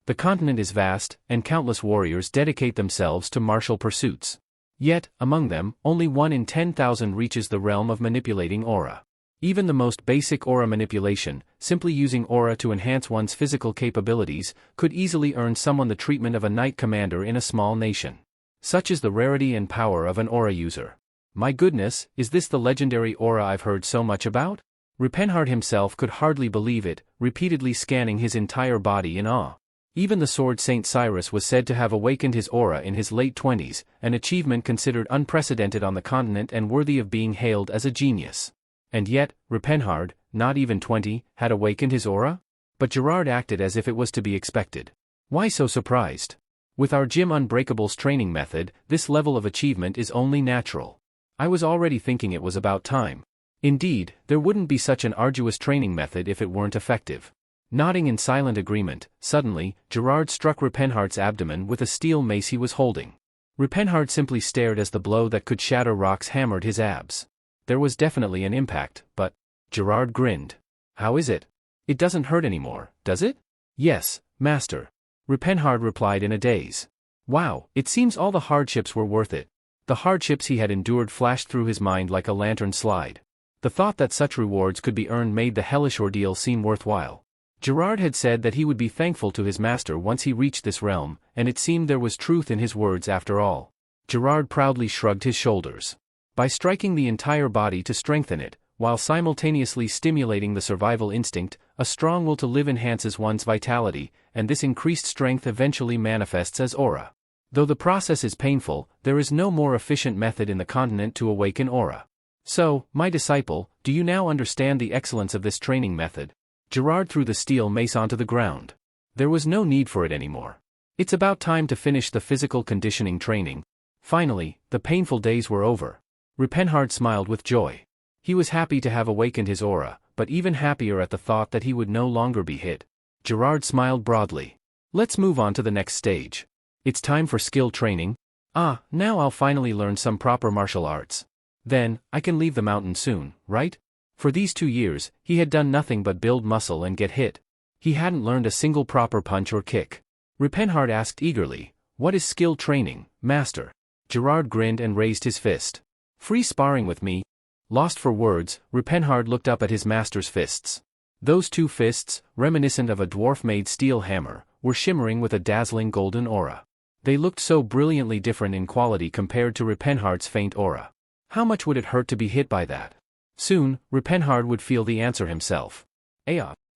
Speaker 1: The continent is vast, and countless warriors dedicate themselves to martial pursuits. Yet, among them, only 1 in 10,000 reaches the realm of manipulating aura. Even the most basic aura manipulation, simply using aura to enhance one's physical capabilities, could easily earn someone the treatment of a knight commander in a small nation. Such is the rarity and power of an aura user. My goodness, is this the legendary aura I've heard so much about? Rupenhard himself could hardly believe it, repeatedly scanning his entire body in awe. Even the sword Saint Cyrus was said to have awakened his aura in his late 20s, an achievement considered unprecedented on the continent and worthy of being hailed as a genius. And yet, Rupenhard, not even 20, had awakened his aura? But Gerard acted as if it was to be expected. Why so surprised? With our Jim Unbreakable's training method, this level of achievement is only natural. I was already thinking it was about time. Indeed, there wouldn't be such an arduous training method if it weren't effective. Nodding in silent agreement, suddenly, Gerard struck Rupenhard's abdomen with a steel mace he was holding. Rupenhard simply stared as the blow that could shatter rocks hammered his abs. There was definitely an impact, but Gerard grinned. How is it? It doesn't hurt anymore, does it? Yes, master. Rupenhard replied in a daze. Wow, it seems all the hardships were worth it. The hardships he had endured flashed through his mind like a lantern slide. The thought that such rewards could be earned made the hellish ordeal seem worthwhile. Gerard had said that he would be thankful to his master once he reached this realm, and it seemed there was truth in his words after all. Gerard proudly shrugged his shoulders. By striking the entire body to strengthen it, while simultaneously stimulating the survival instinct, a strong will to live enhances one's vitality, and this increased strength eventually manifests as aura. Though the process is painful, there is no more efficient method in the continent to awaken aura. So, my disciple, do you now understand the excellence of this training method? Gerard threw the steel mace onto the ground. There was no need for it anymore. It's about time to finish the physical conditioning training. Finally, the painful days were over. Rupenhard smiled with joy. He was happy to have awakened his aura, but even happier at the thought that he would no longer be hit. Gerard smiled broadly. Let's move on to the next stage. It's time for skill training. Now I'll finally learn some proper martial arts. Then, I can leave the mountain soon, right? For these 2 years, he had done nothing but build muscle and get hit. He hadn't learned a single proper punch or kick. Rupenhard asked eagerly, "What is skill training, master?" Gerard grinned and raised his fist. "Free sparring with me?" Lost for words, Rupenhard looked up at his master's fists. Those 2 fists, reminiscent of a dwarf-made steel hammer, were shimmering with a dazzling golden aura. They looked so brilliantly different in quality compared to Rupenhard's faint aura. How much would it hurt to be hit by that? Soon, Rupenhard would feel the answer himself.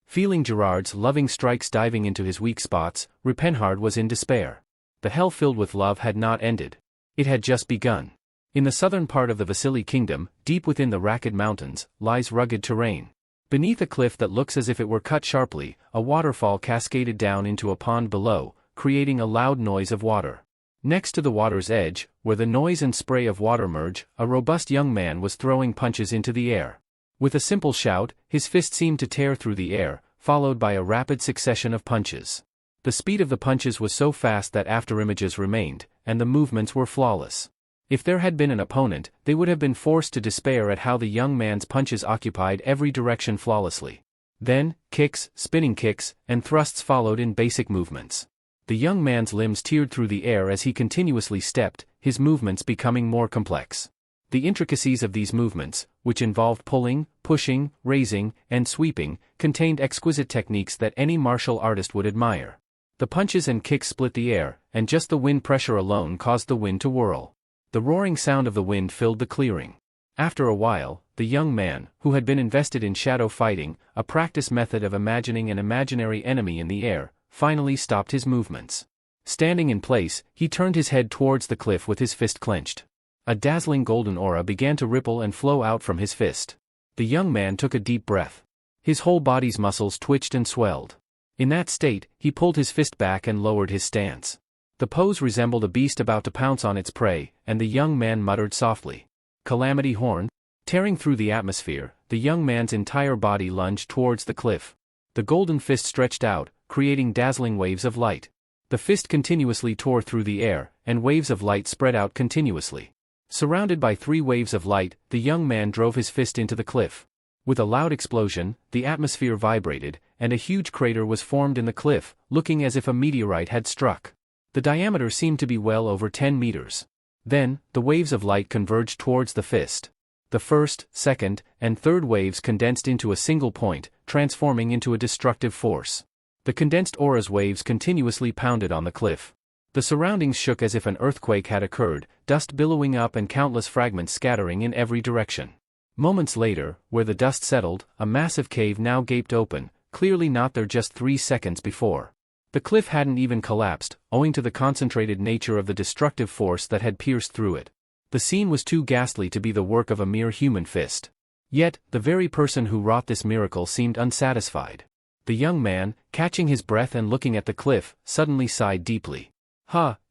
Speaker 1: Feeling Gerard's loving strikes diving into his weak spots, Rupenhard was in despair. The hell filled with love had not ended. It had just begun. In the southern part of the Vasily kingdom, deep within the Raked Mountains, lies rugged terrain. Beneath a cliff that looks as if it were cut sharply, a waterfall cascaded down into a pond below, creating a loud noise of water. Next to the water's edge, where the noise and spray of water merge, a robust young man was throwing punches into the air. With a simple shout, his fist seemed to tear through the air, followed by a rapid succession of punches. The speed of the punches was so fast that afterimages remained, and the movements were flawless. If there had been an opponent, they would have been forced to despair at how the young man's punches occupied every direction flawlessly. Then, kicks, spinning kicks, and thrusts followed in basic movements. The young man's limbs teared through the air as he continuously stepped, his movements becoming more complex. The intricacies of these movements, which involved pulling, pushing, raising, and sweeping, contained exquisite techniques that any martial artist would admire. The punches and kicks split the air, and just the wind pressure alone caused the wind to whirl. The roaring sound of the wind filled the clearing. After a while, the young man, who had been invested in shadow fighting, a practice method of imagining an imaginary enemy in the air, finally stopped his movements. Standing in place, he turned his head towards the cliff with his fist clenched. A dazzling golden aura began to ripple and flow out from his fist. The young man took a deep breath. His whole body's muscles twitched and swelled. In that state, he pulled his fist back and lowered his stance. The pose resembled a beast about to pounce on its prey, and the young man muttered softly, "Calamity Horn?" Tearing through the atmosphere, the young man's entire body lunged towards the cliff. The golden fist stretched out, creating dazzling waves of light. The fist continuously tore through the air, and waves of light spread out continuously. Surrounded by 3 waves of light, the young man drove his fist into the cliff. With a loud explosion, the atmosphere vibrated, and a huge crater was formed in the cliff, looking as if a meteorite had struck. The diameter seemed to be well over 10 meters. Then, the waves of light converged towards the fist. The first, second, and third waves condensed into a single point, transforming into a destructive force. The condensed aura's waves continuously pounded on the cliff. The surroundings shook as if an earthquake had occurred, dust billowing up and countless fragments scattering in every direction. Moments later, where the dust settled, a massive cave now gaped open, clearly not there just 3 seconds before. The cliff hadn't even collapsed, owing to the concentrated nature of the destructive force that had pierced through it. The scene was too ghastly to be the work of a mere human fist. Yet, the very person who wrought this miracle seemed unsatisfied. The young man, catching his breath and looking at the cliff, suddenly sighed deeply.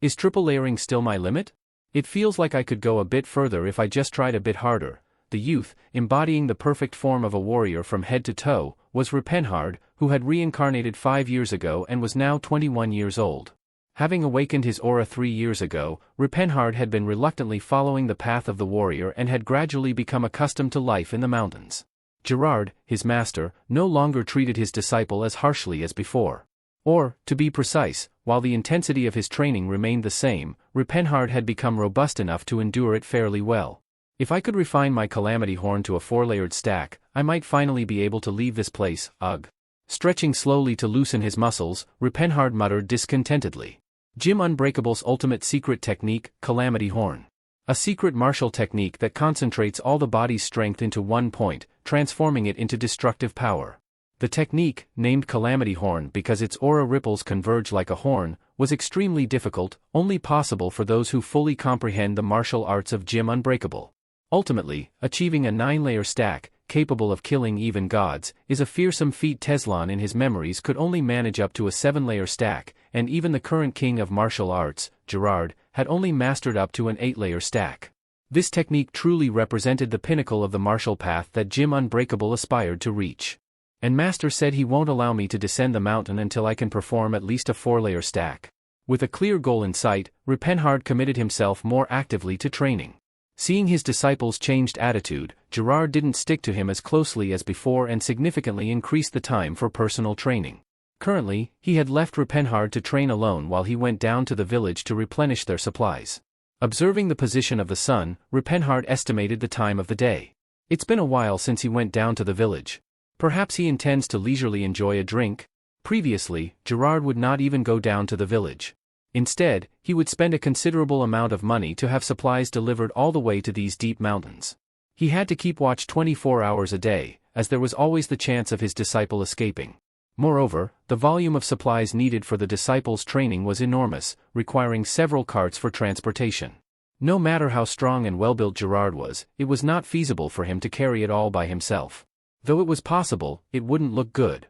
Speaker 1: Is triple layering still my limit? It feels like I could go a bit further if I just tried a bit harder. The youth, embodying the perfect form of a warrior from head to toe, was Rupenhard, who had reincarnated 5 years ago and was now 21 years old. Having awakened his aura 3 years ago, Rupenhard had been reluctantly following the path of the warrior and had gradually become accustomed to life in the mountains. Gerard, his master, no longer treated his disciple as harshly as before. Or, to be precise, while the intensity of his training remained the same, Rupenhard had become robust enough to endure it fairly well. If I could refine my calamity horn to a 4-layered stack, I might finally be able to leave this place, ugh. Stretching slowly to loosen his muscles, Rupenhard muttered discontentedly. Jim Unbreakable's ultimate secret technique, Calamity Horn. A secret martial technique that concentrates all the body's strength into one point, transforming it into destructive power. The technique, named Calamity Horn because its aura ripples converge like a horn, was extremely difficult, only possible for those who fully comprehend the martial arts of Jim Unbreakable. Ultimately, achieving a 9-layer stack, capable of killing even gods, is a fearsome feat. Teslan in his memories could only manage up to a 7-layer stack, and even the current king of martial arts, Gerard, had only mastered up to an 8-layer stack. This technique truly represented the pinnacle of the martial path that Jim Unbreakable aspired to reach. And Master said he won't allow me to descend the mountain until I can perform at least a 4-layer stack. With a clear goal in sight, Rupenhard committed himself more actively to training. Seeing his disciple's changed attitude, Gerard didn't stick to him as closely as before and significantly increased the time for personal training. Currently, he had left Rupenhard to train alone while he went down to the village to replenish their supplies. Observing the position of the sun, Rupenhard estimated the time of the day. It's been a while since he went down to the village. Perhaps he intends to leisurely enjoy a drink? Previously, Gerard would not even go down to the village. Instead, he would spend a considerable amount of money to have supplies delivered all the way to these deep mountains. He had to keep watch 24 hours a day, as there was always the chance of his disciple escaping. Moreover, the volume of supplies needed for the disciple's training was enormous, requiring several carts for transportation. No matter how strong and well-built Gerard was, it was not feasible for him to carry it all by himself. Though it was possible, it wouldn't look good.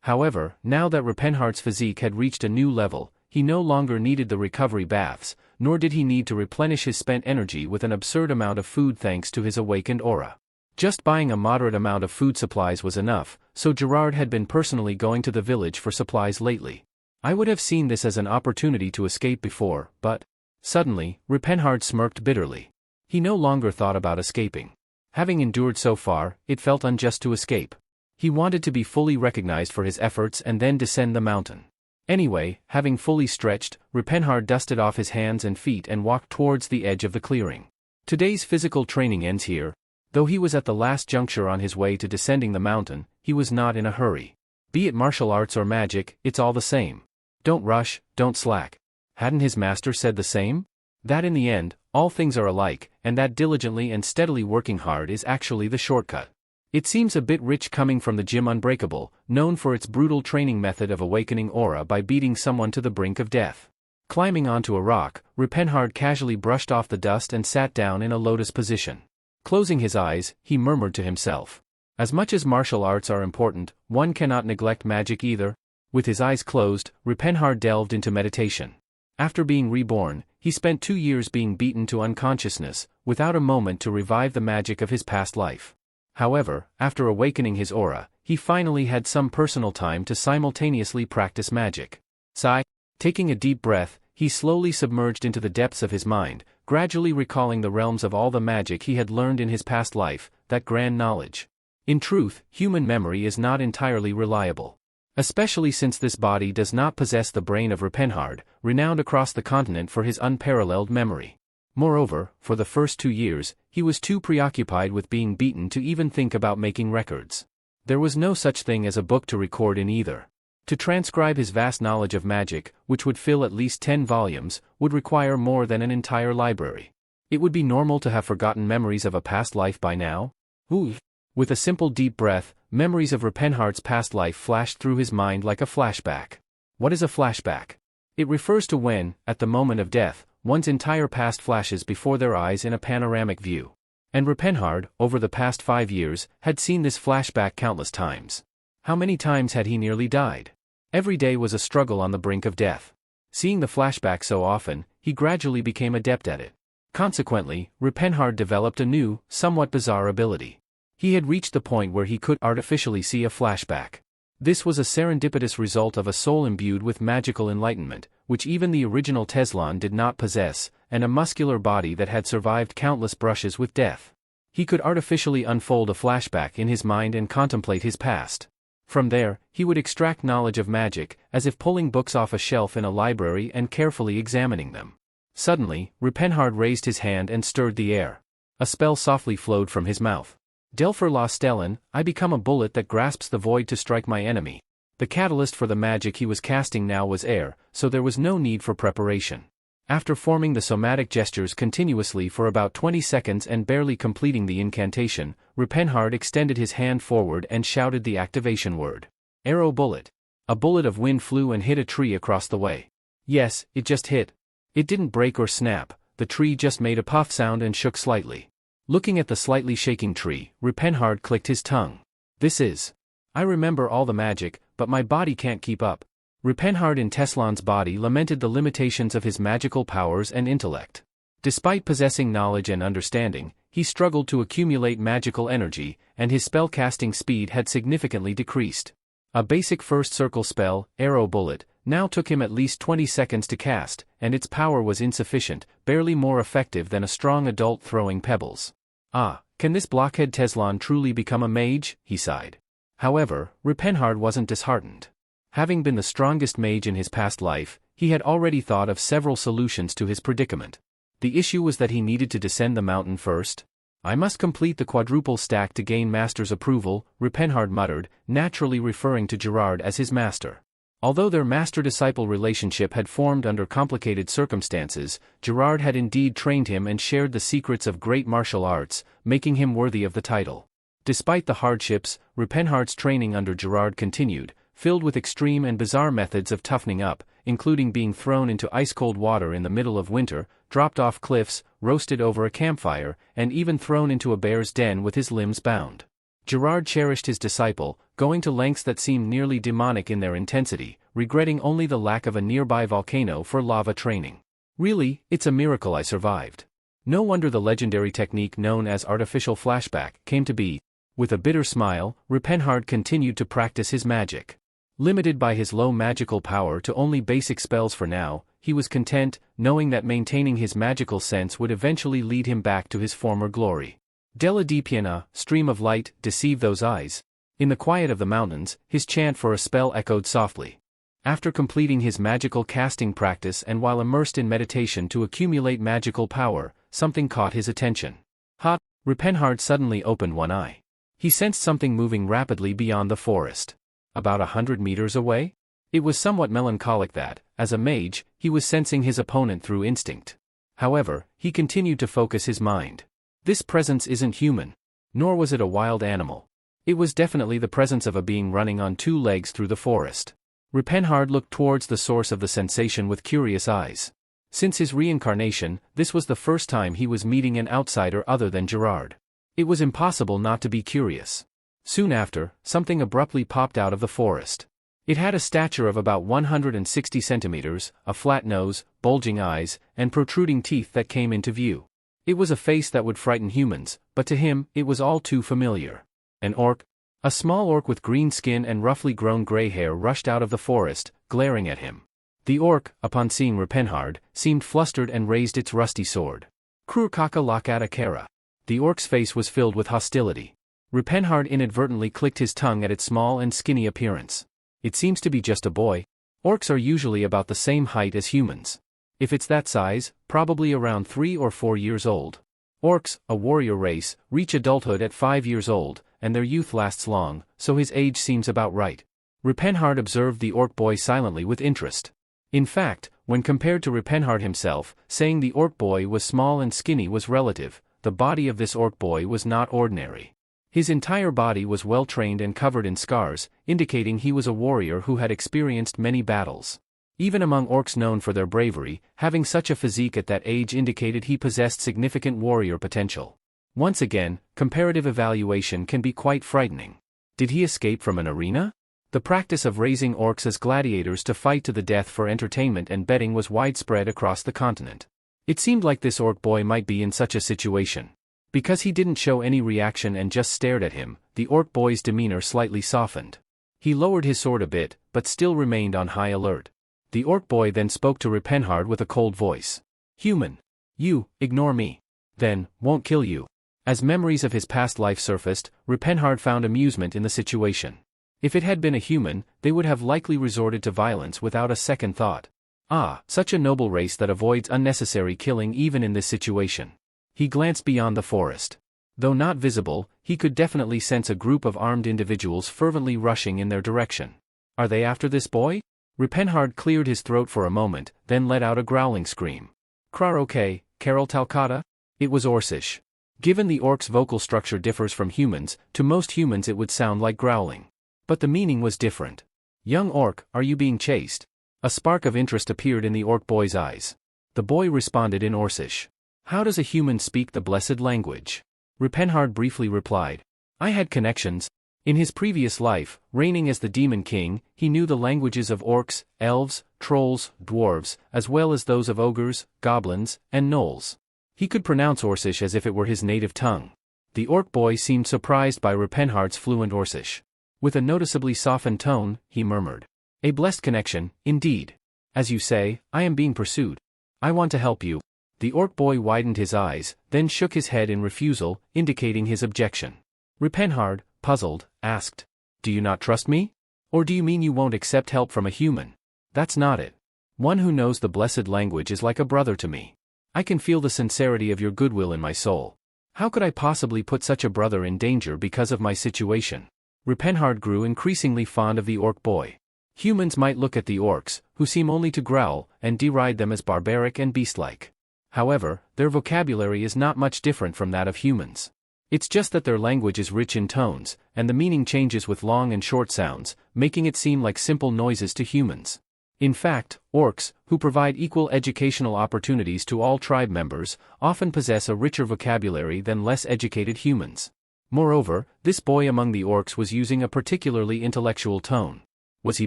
Speaker 1: However, now that Rupenhard's physique had reached a new level, he no longer needed the recovery baths, nor did he need to replenish his spent energy with an absurd amount of food thanks to his awakened aura. Just buying a moderate amount of food supplies was enough, so Gerard had been personally going to the village for supplies lately. I would have seen this as an opportunity to escape before, but... Suddenly, Rupenhard smirked bitterly. He no longer thought about escaping. Having endured so far, it felt unjust to escape. He wanted to be fully recognized for his efforts and then descend the mountain. Anyway, having fully stretched, Rupenhard dusted off his hands and feet and walked towards the edge of the clearing. Today's physical training ends here. Though he was at the last juncture on his way to descending the mountain, he was not in a hurry. Be it martial arts or magic, it's all the same. Don't rush, don't slack. Hadn't his master said the same? That in the end, all things are alike, and that diligently and steadily working hard is actually the shortcut. It seems a bit rich coming from the Gym Unbreakable, known for its brutal training method of awakening aura by beating someone to the brink of death. Climbing onto a rock, Rupenhard casually brushed off the dust and sat down in a lotus position. Closing his eyes, he murmured to himself. As much as martial arts are important, one cannot neglect magic either. With his eyes closed, Rupenhard delved into meditation. After being reborn, he spent 2 years being beaten to unconsciousness, without a moment to revive the magic of his past life. However, after awakening his aura, he finally had some personal time to simultaneously practice magic. Sigh. Taking a deep breath, he slowly submerged into the depths of his mind, gradually recalling the realms of all the magic he had learned in his past life, that grand knowledge. In truth, human memory is not entirely reliable. Especially since this body does not possess the brain of Rupenhard, renowned across the continent for his unparalleled memory. Moreover, for the first 2 years, he was too preoccupied with being beaten to even think about making records. There was no such thing as a book to record in either. To transcribe his vast knowledge of magic, which would fill at least 10 volumes, would require more than an entire library. It would be normal to have forgotten memories of a past life by now. Ooh. With a simple deep breath, memories of Rupenhard's past life flashed through his mind like a flashback. What is a flashback? It refers to when, at the moment of death, one's entire past flashes before their eyes in a panoramic view. And Rupenhard, over the past 5 years, had seen this flashback countless times. How many times had he nearly died? Every day was a struggle on the brink of death. Seeing the flashback so often, he gradually became adept at it. Consequently, Rupenhard developed a new, somewhat bizarre ability. He had reached the point where he could artificially see a flashback. This was a serendipitous result of a soul imbued with magical enlightenment, which even the original Teslan did not possess, and a muscular body that had survived countless brushes with death. He could artificially unfold a flashback in his mind and contemplate his past. From there, he would extract knowledge of magic, as if pulling books off a shelf in a library and carefully examining them. Suddenly, Rupenhard raised his hand and stirred the air. A spell softly flowed from his mouth. Delfer la Stellen, I become a bullet that grasps the void to strike my enemy. The catalyst for the magic he was casting now was air, so there was no need for preparation. After forming the somatic gestures continuously for about 20 seconds and barely completing the incantation, Rupenhard extended his hand forward and shouted the activation word. Arrow bullet. A bullet of wind flew and hit a tree across the way. Yes, it just hit. It didn't break or snap, the tree just made a puff sound and shook slightly. Looking at the slightly shaking tree, Rupenhard clicked his tongue. This is. I remember all the magic, but my body can't keep up. Rupenhard in Teslan's body lamented the limitations of his magical powers and intellect. Despite possessing knowledge and understanding, he struggled to accumulate magical energy, and his spellcasting speed had significantly decreased. A basic first circle spell, Arrow Bullet, now took him at least 20 seconds to cast, and its power was insufficient, barely more effective than a strong adult throwing pebbles. Ah, can this blockhead Teslan truly become a mage? He sighed. However, Rupenhard wasn't disheartened. Having been the strongest mage in his past life, he had already thought of several solutions to his predicament. The issue was that he needed to descend the mountain first. I must complete the quadruple stack to gain master's approval, Rupenhard muttered, naturally referring to Gerard as his master. Although their master-disciple relationship had formed under complicated circumstances, Gerard had indeed trained him and shared the secrets of great martial arts, making him worthy of the title. Despite the hardships, Rupenhard's training under Gerard continued, filled with extreme and bizarre methods of toughening up, including being thrown into ice-cold water in the middle of winter, dropped off cliffs, roasted over a campfire, and even thrown into a bear's den with his limbs bound. Gerard cherished his disciple, going to lengths that seemed nearly demonic in their intensity, regretting only the lack of a nearby volcano for lava training. Really, it's a miracle I survived. No wonder the legendary technique known as artificial flashback came to be. With a bitter smile, Rupenhard continued to practice his magic. Limited by his low magical power to only basic spells for now, he was content, knowing that maintaining his magical sense would eventually lead him back to his former glory. Della di Piena, stream of light, deceive those eyes. In the quiet of the mountains, his chant for a spell echoed softly. After completing his magical casting practice and while immersed in meditation to accumulate magical power, something caught his attention. Ha! Rupenhard suddenly opened one eye. He sensed something moving rapidly beyond the forest. About 100 meters away? It was somewhat melancholic that, as a mage, he was sensing his opponent through instinct. However, he continued to focus his mind. This presence isn't human. Nor was it a wild animal. It was definitely the presence of a being running on 2 legs through the forest. Rupenhard looked towards the source of the sensation with curious eyes. Since his reincarnation, this was the first time he was meeting an outsider other than Gerard. It was impossible not to be curious. Soon after, something abruptly popped out of the forest. It had a stature of about 160 centimeters, a flat nose, bulging eyes, and protruding teeth that came into view. It was a face that would frighten humans, but to him, it was all too familiar. An orc? A small orc with green skin and roughly grown gray hair rushed out of the forest, glaring at him. The orc, upon seeing Rupenhard, seemed flustered and raised its rusty sword. Krurkaka lakata kara. The orc's face was filled with hostility. Rupenhard inadvertently clicked his tongue at its small and skinny appearance. It seems to be just a boy. Orcs are usually about the same height as humans. If it's that size, probably around 3 or 4 years old. Orcs, a warrior race, reach adulthood at 5 years old, and their youth lasts long, so his age seems about right. Rupenhard observed the orc boy silently with interest. In fact, when compared to Rupenhard himself, saying the orc boy was small and skinny was relative. The body of this orc boy was not ordinary. His entire body was well trained and covered in scars, indicating he was a warrior who had experienced many battles. Even among orcs known for their bravery, having such a physique at that age indicated he possessed significant warrior potential. Once again, comparative evaluation can be quite frightening. Did he escape from an arena? The practice of raising orcs as gladiators to fight to the death for entertainment and betting was widespread across the continent. It seemed like this orc boy might be in such a situation. Because he didn't show any reaction and just stared at him, the orc boy's demeanor slightly softened. He lowered his sword a bit, but still remained on high alert. The orc boy then spoke to Ripenhard with a cold voice. Human. You, ignore me. Then, won't kill you. As memories of his past life surfaced, Ripenhard found amusement in the situation. If it had been a human, they would have likely resorted to violence without a second thought. Ah, such a noble race that avoids unnecessary killing even in this situation. He glanced beyond the forest. Though not visible, he could definitely sense a group of armed individuals fervently rushing in their direction. Are they after this boy? Ripenhard cleared his throat for a moment, then let out a growling scream. Kraroke, Karol Talcata? It was Orcish. Given the orc's vocal structure differs from humans, to most humans it would sound like growling. But the meaning was different. Young orc, are you being chased? A spark of interest appeared in the orc boy's eyes. The boy responded in Orcish. How does a human speak the blessed language? Ripenhard briefly replied. I had connections. In his previous life, reigning as the Demon King, he knew the languages of orcs, elves, trolls, dwarves, as well as those of ogres, goblins, and gnolls. He could pronounce Orcish as if it were his native tongue. The orc boy seemed surprised by Ripenhard's fluent Orcish. With a noticeably softened tone, he murmured. A blessed connection, indeed. As you say, I am being pursued. I want to help you. The orc boy widened his eyes, then shook his head in refusal, indicating his objection. Ripenhard, puzzled, asked. Do you not trust me? Or do you mean you won't accept help from a human? That's not it. One who knows the blessed language is like a brother to me. I can feel the sincerity of your goodwill in my soul. How could I possibly put such a brother in danger because of my situation? Ripenhard grew increasingly fond of the orc boy. Humans might look at the orcs, who seem only to growl, and deride them as barbaric and beast-like. However, their vocabulary is not much different from that of humans. It's just that their language is rich in tones, and the meaning changes with long and short sounds, making it seem like simple noises to humans. In fact, orcs, who provide equal educational opportunities to all tribe members, often possess a richer vocabulary than less educated humans. Moreover, this boy among the orcs was using a particularly intellectual tone. Was he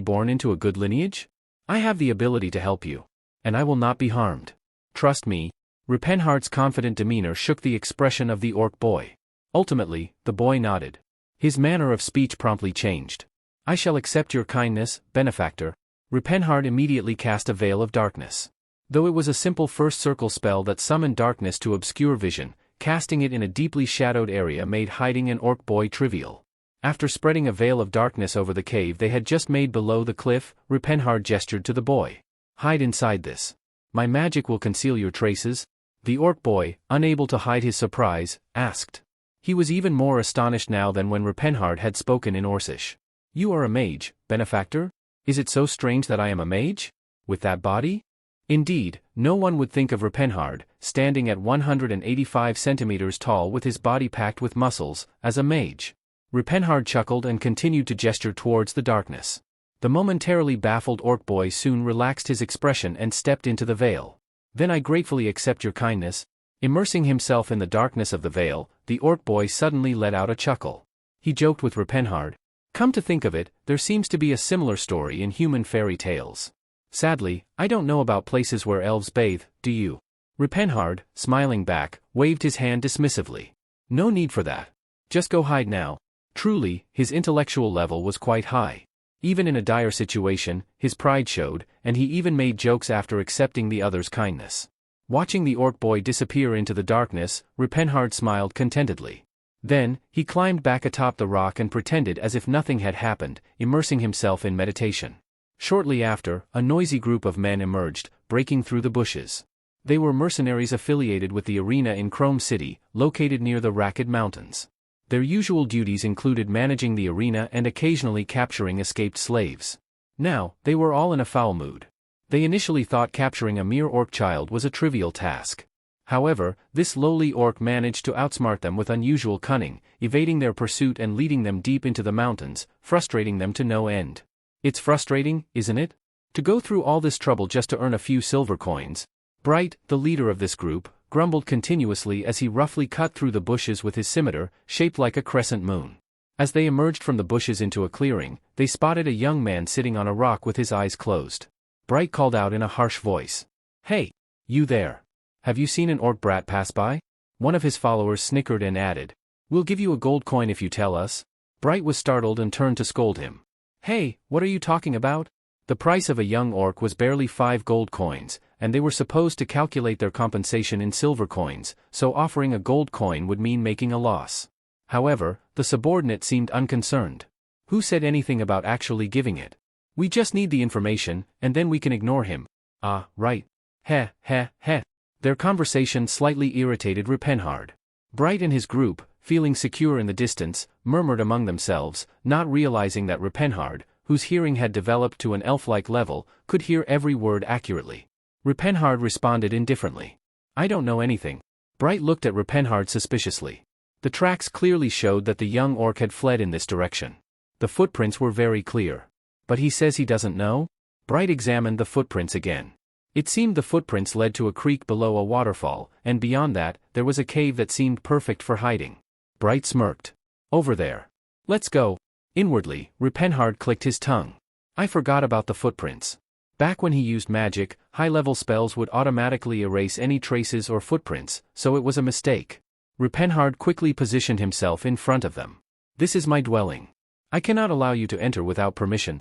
Speaker 1: born into a good lineage? I have the ability to help you. And I will not be harmed. Trust me. Ripenhard's confident demeanor shook the expression of the orc boy. Ultimately, the boy nodded. His manner of speech promptly changed. I shall accept your kindness, benefactor. Ripenhard immediately cast a veil of darkness. Though it was a simple first circle spell that summoned darkness to obscure vision, casting it in a deeply shadowed area made hiding an orc boy trivial. After spreading a veil of darkness over the cave they had just made below the cliff, Ripenhard gestured to the boy. Hide inside this. My magic will conceal your traces? The orc boy, unable to hide his surprise, asked. He was even more astonished now than when Ripenhard had spoken in Orcish. You are a mage, benefactor? Is it so strange that I am a mage? With that body? Indeed, no one would think of Ripenhard, standing at 185 centimeters tall with his body packed with muscles, as a mage. Ripenhard chuckled and continued to gesture towards the darkness. The momentarily baffled orc boy soon relaxed his expression and stepped into the veil. Then I gratefully accept your kindness. Immersing himself in the darkness of the veil, the orc boy suddenly let out a chuckle. He joked with Ripenhard. Come to think of it, there seems to be a similar story in human fairy tales. Sadly, I don't know about places where elves bathe, do you? Ripenhard, smiling back, waved his hand dismissively. No need for that. Just go hide now. Truly, his intellectual level was quite high. Even in a dire situation, his pride showed, and he even made jokes after accepting the other's kindness. Watching the orc boy disappear into the darkness, Ripenhard smiled contentedly. Then, he climbed back atop the rock and pretended as if nothing had happened, immersing himself in meditation. Shortly after, a noisy group of men emerged, breaking through the bushes. They were mercenaries affiliated with the arena in Chrome City, located near the Raked Mountains. Their usual duties included managing the arena and occasionally capturing escaped slaves. Now, they were all in a foul mood. They initially thought capturing a mere orc child was a trivial task. However, this lowly orc managed to outsmart them with unusual cunning, evading their pursuit and leading them deep into the mountains, frustrating them to no end. It's frustrating, isn't it? To go through all this trouble just to earn a few silver coins. Bright, the leader of this group, grumbled continuously as he roughly cut through the bushes with his scimitar, shaped like a crescent moon. As they emerged from the bushes into a clearing, they spotted a young man sitting on a rock with his eyes closed. Bright called out in a harsh voice. "Hey! You there! Have you seen an orc brat pass by?" One of his followers snickered and added, "We'll give you a gold coin if you tell us." Bright was startled and turned to scold him. "Hey, what are you talking about?" The price of a young orc was barely 5 gold coins, and they were supposed to calculate their compensation in silver coins, so offering a gold coin would mean making a loss. However, the subordinate seemed unconcerned. "Who said anything about actually giving it? We just need the information, and then we can ignore him." "Ah, right. Heh, heh, heh." Their conversation slightly irritated Ripenhard. Bright and his group, feeling secure in the distance, murmured among themselves, not realizing that Ripenhard, whose hearing had developed to an elf-like level, could hear every word accurately. Ripenhard responded indifferently. "I don't know anything." Bright looked at Ripenhard suspiciously. The tracks clearly showed that the young orc had fled in this direction. The footprints were very clear. But he says he doesn't know? Bright examined the footprints again. It seemed the footprints led to a creek below a waterfall, and beyond that, there was a cave that seemed perfect for hiding. Bright smirked. "Over there. Let's go." Inwardly, Ripenhard clicked his tongue. I forgot about the footprints. Back when he used magic, high-level spells would automatically erase any traces or footprints, so it was a mistake. Ripenhard quickly positioned himself in front of them. "This is my dwelling. I cannot allow you to enter without permission."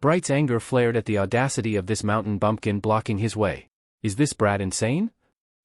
Speaker 1: Bright's anger flared at the audacity of this mountain bumpkin blocking his way. Is this brat insane?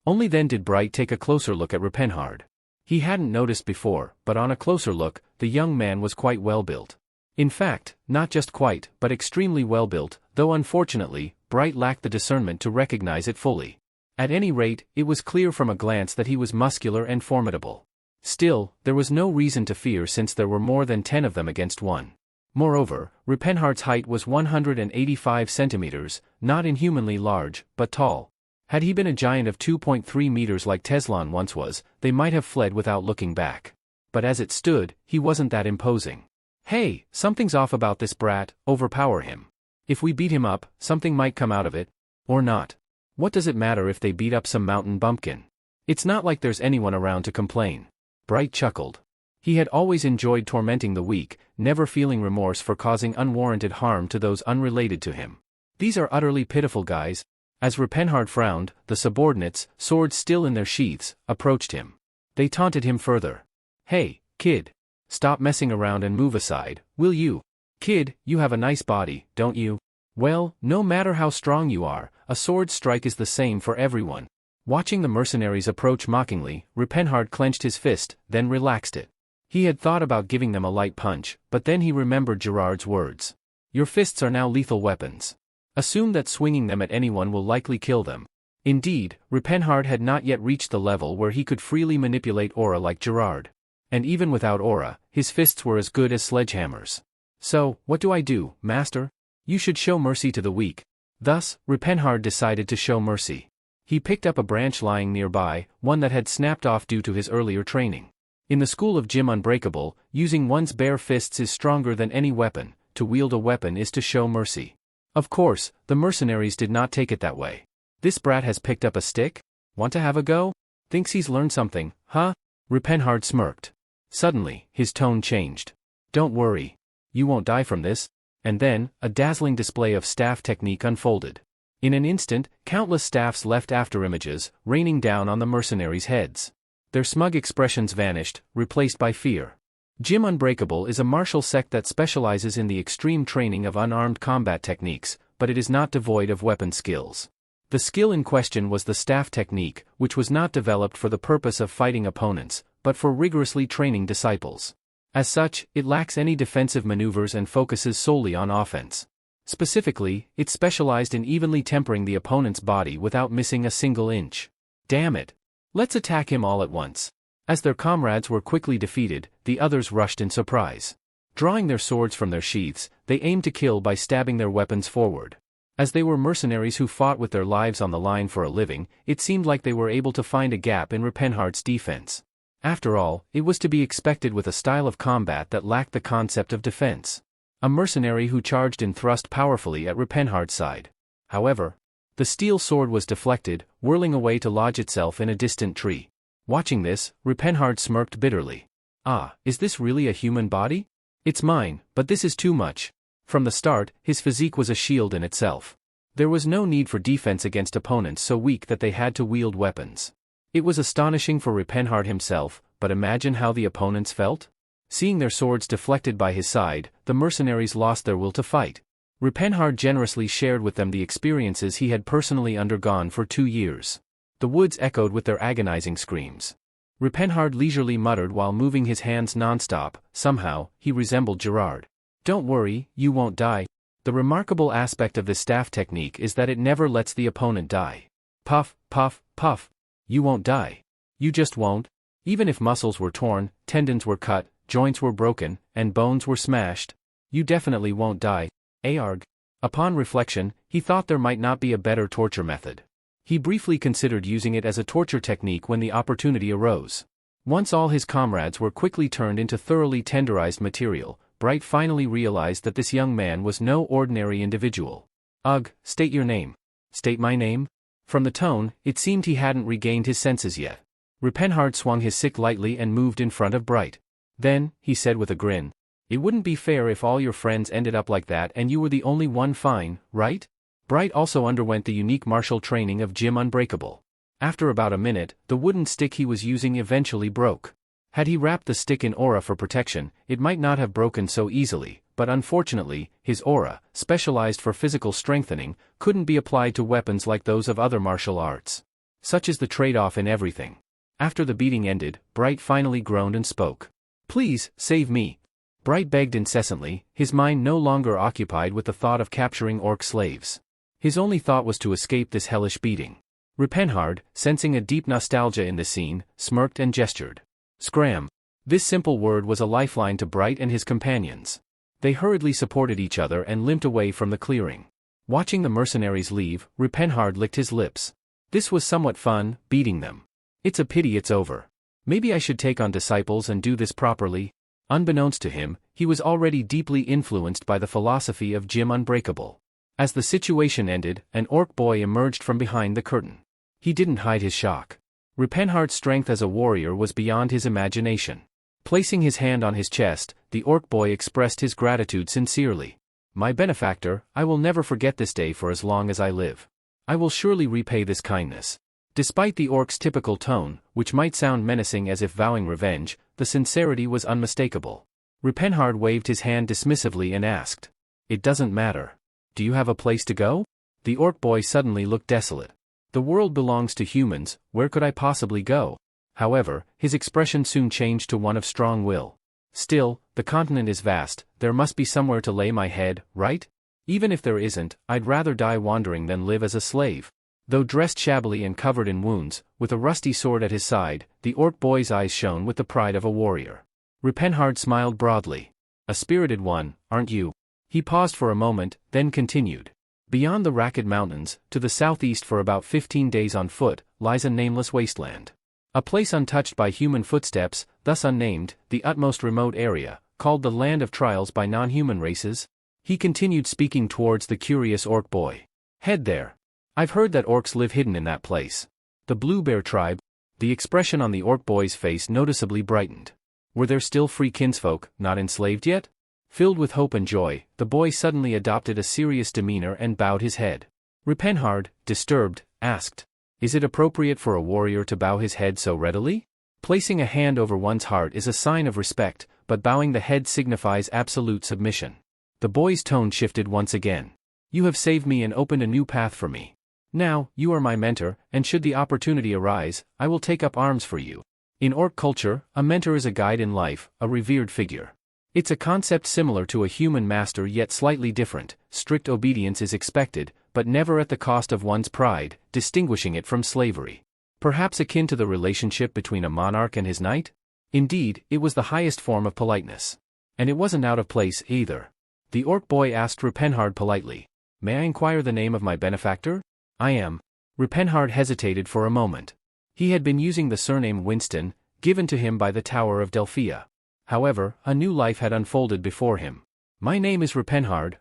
Speaker 1: Only then did Bright take a closer look at Ripenhard. He hadn't noticed before, but on a closer look, the young man was quite well built. In fact, not just quite, but extremely well built, though unfortunately, Bright lacked the discernment to recognize it fully. At any rate, it was clear from a glance that he was muscular and formidable. Still, there was no reason to fear since there were more than 10 of them against one. Moreover, Ripenhard's height was 185 centimeters, not inhumanly large, but tall. Had he been a giant of 2.3 meters like Teslan once was, they might have fled without looking back. But as it stood, he wasn't that imposing. "Hey, something's off about this brat, overpower him. If we beat him up, something might come out of it. Or not. What does it matter if they beat up some mountain bumpkin? It's not like there's anyone around to complain." Bright chuckled. He had always enjoyed tormenting the weak, never feeling remorse for causing unwarranted harm to those unrelated to him. These are utterly pitiful guys. As Ripenhard frowned, the subordinates, swords still in their sheaths, approached him. They taunted him further. "Hey, kid. Stop messing around and move aside, will you? Kid, you have a nice body, don't you? Well, no matter how strong you are, a sword strike is the same for everyone." Watching the mercenaries approach mockingly, Ripenhard clenched his fist, then relaxed it. He had thought about giving them a light punch, but then he remembered Gerard's words. "Your fists are now lethal weapons. Assume that swinging them at anyone will likely kill them." Indeed, Ripenhard had not yet reached the level where he could freely manipulate aura like Gerard. And even without aura, his fists were as good as sledgehammers. "So, what do I do, master? You should show mercy to the weak." Thus, Ripenhard decided to show mercy. He picked up a branch lying nearby, one that had snapped off due to his earlier training. In the school of Jim Unbreakable, using one's bare fists is stronger than any weapon. To wield a weapon is to show mercy. Of course, the mercenaries did not take it that way. "This brat has picked up a stick? Want to have a go? Thinks he's learned something, huh?" Ripenhard smirked. Suddenly, his tone changed. "Don't worry. You won't die from this." And then, a dazzling display of staff technique unfolded. In an instant, countless staffs left afterimages, raining down on the mercenaries' heads. Their smug expressions vanished, replaced by fear. Jim Unbreakable is a martial sect that specializes in the extreme training of unarmed combat techniques, but it is not devoid of weapon skills. The skill in question was the staff technique, which was not developed for the purpose of fighting opponents, but for rigorously training disciples. As such, it lacks any defensive maneuvers and focuses solely on offense. Specifically, it specialized in evenly tempering the opponent's body without missing a single inch. "Damn it! Let's attack him all at once." As their comrades were quickly defeated, the others rushed in surprise. Drawing their swords from their sheaths, they aimed to kill by stabbing their weapons forward. As they were mercenaries who fought with their lives on the line for a living, it seemed like they were able to find a gap in Ripenhardt's defense. After all, it was to be expected with a style of combat that lacked the concept of defense. A mercenary who charged and thrust powerfully at Ripenhardt's side. However, the steel sword was deflected, whirling away to lodge itself in a distant tree. Watching this, Ripenhardt smirked bitterly. Ah, is this really a human body? It's mine, but this is too much. From the start, his physique was a shield in itself. There was no need for defense against opponents so weak that they had to wield weapons. It was astonishing for Ripenhardt himself, but imagine how the opponents felt? Seeing their swords deflected by his side, the mercenaries lost their will to fight. Ripenhardt generously shared with them the experiences he had personally undergone for 2 years. The woods echoed with their agonizing screams. Ripenhardt leisurely muttered while moving his hands non-stop. Somehow, he resembled Gerard. Don't worry, you won't die. The remarkable aspect of this staff technique is that it never lets the opponent die. Puff, puff, puff. You won't die. You just won't. Even if muscles were torn, tendons were cut, joints were broken, and bones were smashed, you definitely won't die. Arg. Upon reflection, he thought there might not be a better torture method. He briefly considered using it as a torture technique when the opportunity arose. Once all his comrades were quickly turned into thoroughly tenderized material, Bright finally realized that this young man was no ordinary individual. Ugh, state your name. State my name? From the tone, it seemed he hadn't regained his senses yet. Ripenhardt swung his stick lightly and moved in front of Bright. Then, he said with a grin, it wouldn't be fair if all your friends ended up like that and you were the only one fine, right? Bright also underwent the unique martial training of Jim Unbreakable. After about a minute, the wooden stick he was using eventually broke. Had he wrapped the stick in aura for protection, it might not have broken so easily, but unfortunately, his aura, specialized for physical strengthening, couldn't be applied to weapons like those of other martial arts. Such is the trade-off in everything. After the beating ended, Bright finally groaned and spoke. Please, save me. Bright begged incessantly, his mind no longer occupied with the thought of capturing orc slaves. His only thought was to escape this hellish beating. Ripenhardt, sensing a deep nostalgia in the scene, smirked and gestured. Scram. This simple word was a lifeline to Bright and his companions. They hurriedly supported each other and limped away from the clearing. Watching the mercenaries leave, Ripenhardt licked his lips. This was somewhat fun, beating them. It's a pity it's over. Maybe I should take on disciples and do this properly. Unbeknownst to him, he was already deeply influenced by the philosophy of Jim Unbreakable. As the situation ended, an orc boy emerged from behind the curtain. He didn't hide his shock. Ripenhardt's strength as a warrior was beyond his imagination. Placing his hand on his chest, the orc boy expressed his gratitude sincerely. My benefactor, I will never forget this day for as long as I live. I will surely repay this kindness. Despite the orc's typical tone, which might sound menacing as if vowing revenge, the sincerity was unmistakable. Ripenhardt waved his hand dismissively and asked, It doesn't matter. Do you have a place to go? The orc boy suddenly looked desolate. The world belongs to humans, where could I possibly go? However, his expression soon changed to one of strong will. Still, the continent is vast, there must be somewhere to lay my head, right? Even if there isn't, I'd rather die wandering than live as a slave. Though dressed shabbily and covered in wounds, with a rusty sword at his side, the orc boy's eyes shone with the pride of a warrior. Ripenhardt smiled broadly. A spirited one, aren't you? He paused for a moment, then continued. Beyond the Racket Mountains, to the southeast for about 15 days on foot, lies a nameless wasteland. A place untouched by human footsteps, thus unnamed, the utmost remote area, called the Land of Trials by non-human races. He continued speaking towards the curious orc boy. Head there. I've heard that orcs live hidden in that place. The Blue Bear tribe. The expression on the orc boy's face noticeably brightened. Were there still free kinsfolk, not enslaved yet? Filled with hope and joy, the boy suddenly adopted a serious demeanor and bowed his head. Ripenhardt, disturbed, asked, Is it appropriate for a warrior to bow his head so readily? Placing a hand over one's heart is a sign of respect, but bowing the head signifies absolute submission. The boy's tone shifted once again. You have saved me and opened a new path for me. Now, you are my mentor, and should the opportunity arise, I will take up arms for you. In orc culture, a mentor is a guide in life, a revered figure. It's a concept similar to a human master yet slightly different. Strict obedience is expected, but never at the cost of one's pride, distinguishing it from slavery. Perhaps akin to the relationship between a monarch and his knight? Indeed, it was the highest form of politeness. And it wasn't out of place, either. The orc boy asked Ripenhardt politely, May I inquire the name of my benefactor? I am. Ripenhard hesitated for a moment. He had been using the surname Winston, given to him by the Tower of Delphia. However, a new life had unfolded before him. My name is Ripenhard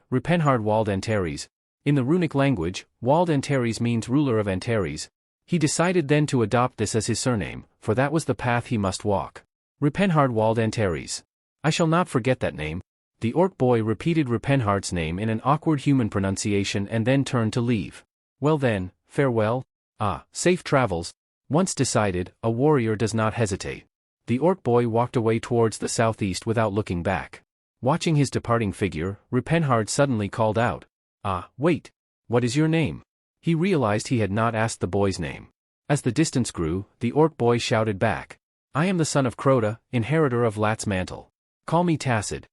Speaker 1: Wald Antares. In the runic language, Wald Antares means ruler of Antares. He decided then to adopt this as his surname, for that was the path he must walk. Ripenhard Wald Antares. I shall not forget that name. The orc boy repeated Ripenhard's name in an awkward human pronunciation and then turned to leave. Well then, farewell. Safe travels. Once decided, a warrior does not hesitate. The orc boy walked away towards the southeast without looking back. Watching his departing figure, Ripenhard suddenly called out. Wait. What is your name? He realized he had not asked the boy's name. As the distance grew, the orc boy shouted back. I am the son of Crota, inheritor of Lat's mantle. Call me Tacid.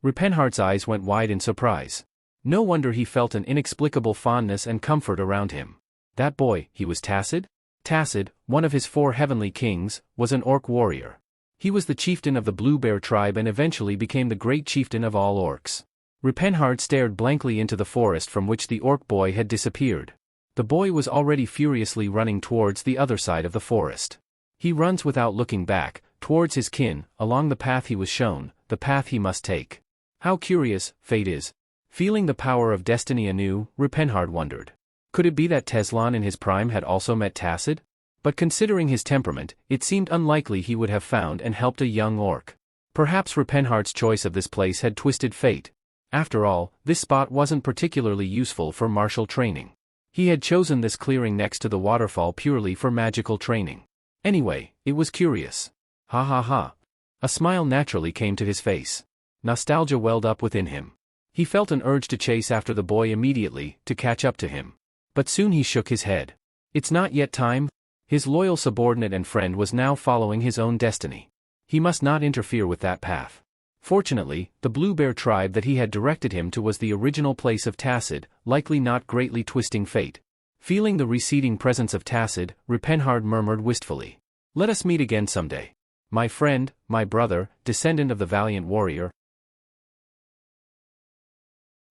Speaker 1: Ripenhard's eyes went wide in surprise. No wonder he felt an inexplicable fondness and comfort around him. That boy, he was Tacid? Tacid, one of his 4 heavenly kings, was an orc warrior. He was the chieftain of the Blue Bear tribe and eventually became the great chieftain of all orcs. Ripenhard stared blankly into the forest from which the orc boy had disappeared. The boy was already furiously running towards the other side of the forest. He runs without looking back, towards his kin, along the path he was shown, the path he must take. How curious, fate is. Feeling the power of destiny anew, Ripenhard wondered. Could it be that Teslan in his prime had also met Tacid? But considering his temperament, it seemed unlikely he would have found and helped a young orc. Perhaps Ripenhard's choice of this place had twisted fate. After all, this spot wasn't particularly useful for martial training. He had chosen this clearing next to the waterfall purely for magical training. Anyway, it was curious. Ha ha ha. A smile naturally came to his face. Nostalgia welled up within him. He felt an urge to chase after the boy immediately, to catch up to him. But soon he shook his head. It's not yet time? His loyal subordinate and friend was now following his own destiny. He must not interfere with that path. Fortunately, the Blue Bear tribe that he had directed him to was the original place of Tacid, likely not greatly twisting fate. Feeling the receding presence of Tacid, Ripenhard murmured wistfully. Let us meet again someday. My friend, my brother, descendant of the valiant warrior.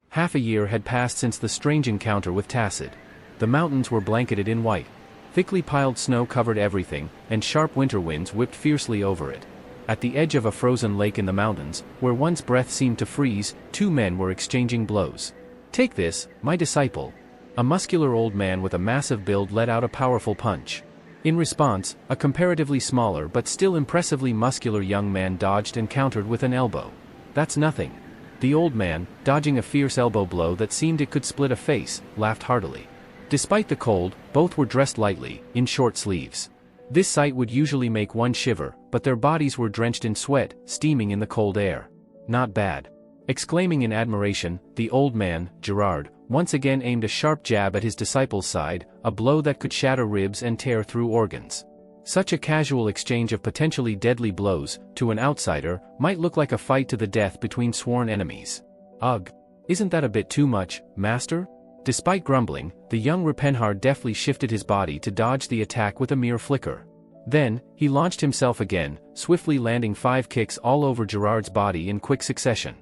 Speaker 1: Half a year had passed since the strange encounter with Tacid. The mountains were blanketed in white. Thickly piled snow covered everything, and sharp winter winds whipped fiercely over it. At the edge of a frozen lake in the mountains, where one's breath seemed to freeze, 2 men were exchanging blows. Take this, my disciple. A muscular old man with a massive build let out a powerful punch. In response, a comparatively smaller but still impressively muscular young man dodged and countered with an elbow. That's nothing. The old man, dodging a fierce elbow blow that seemed it could split a face, laughed heartily. Despite the cold, both were dressed lightly, in short sleeves. This sight would usually make one shiver, but their bodies were drenched in sweat, steaming in the cold air. Not bad. Exclaiming in admiration, the old man, Gerard, once again aimed a sharp jab at his disciple's side, a blow that could shatter ribs and tear through organs. Such a casual exchange of potentially deadly blows, to an outsider, might look like a fight to the death between sworn enemies. Ugh! Isn't that a bit too much, master? Despite grumbling, the young Ripenhard deftly shifted his body to dodge the attack with a mere flicker. Then, he launched himself again, swiftly landing 5 kicks all over Gerard's body in quick succession.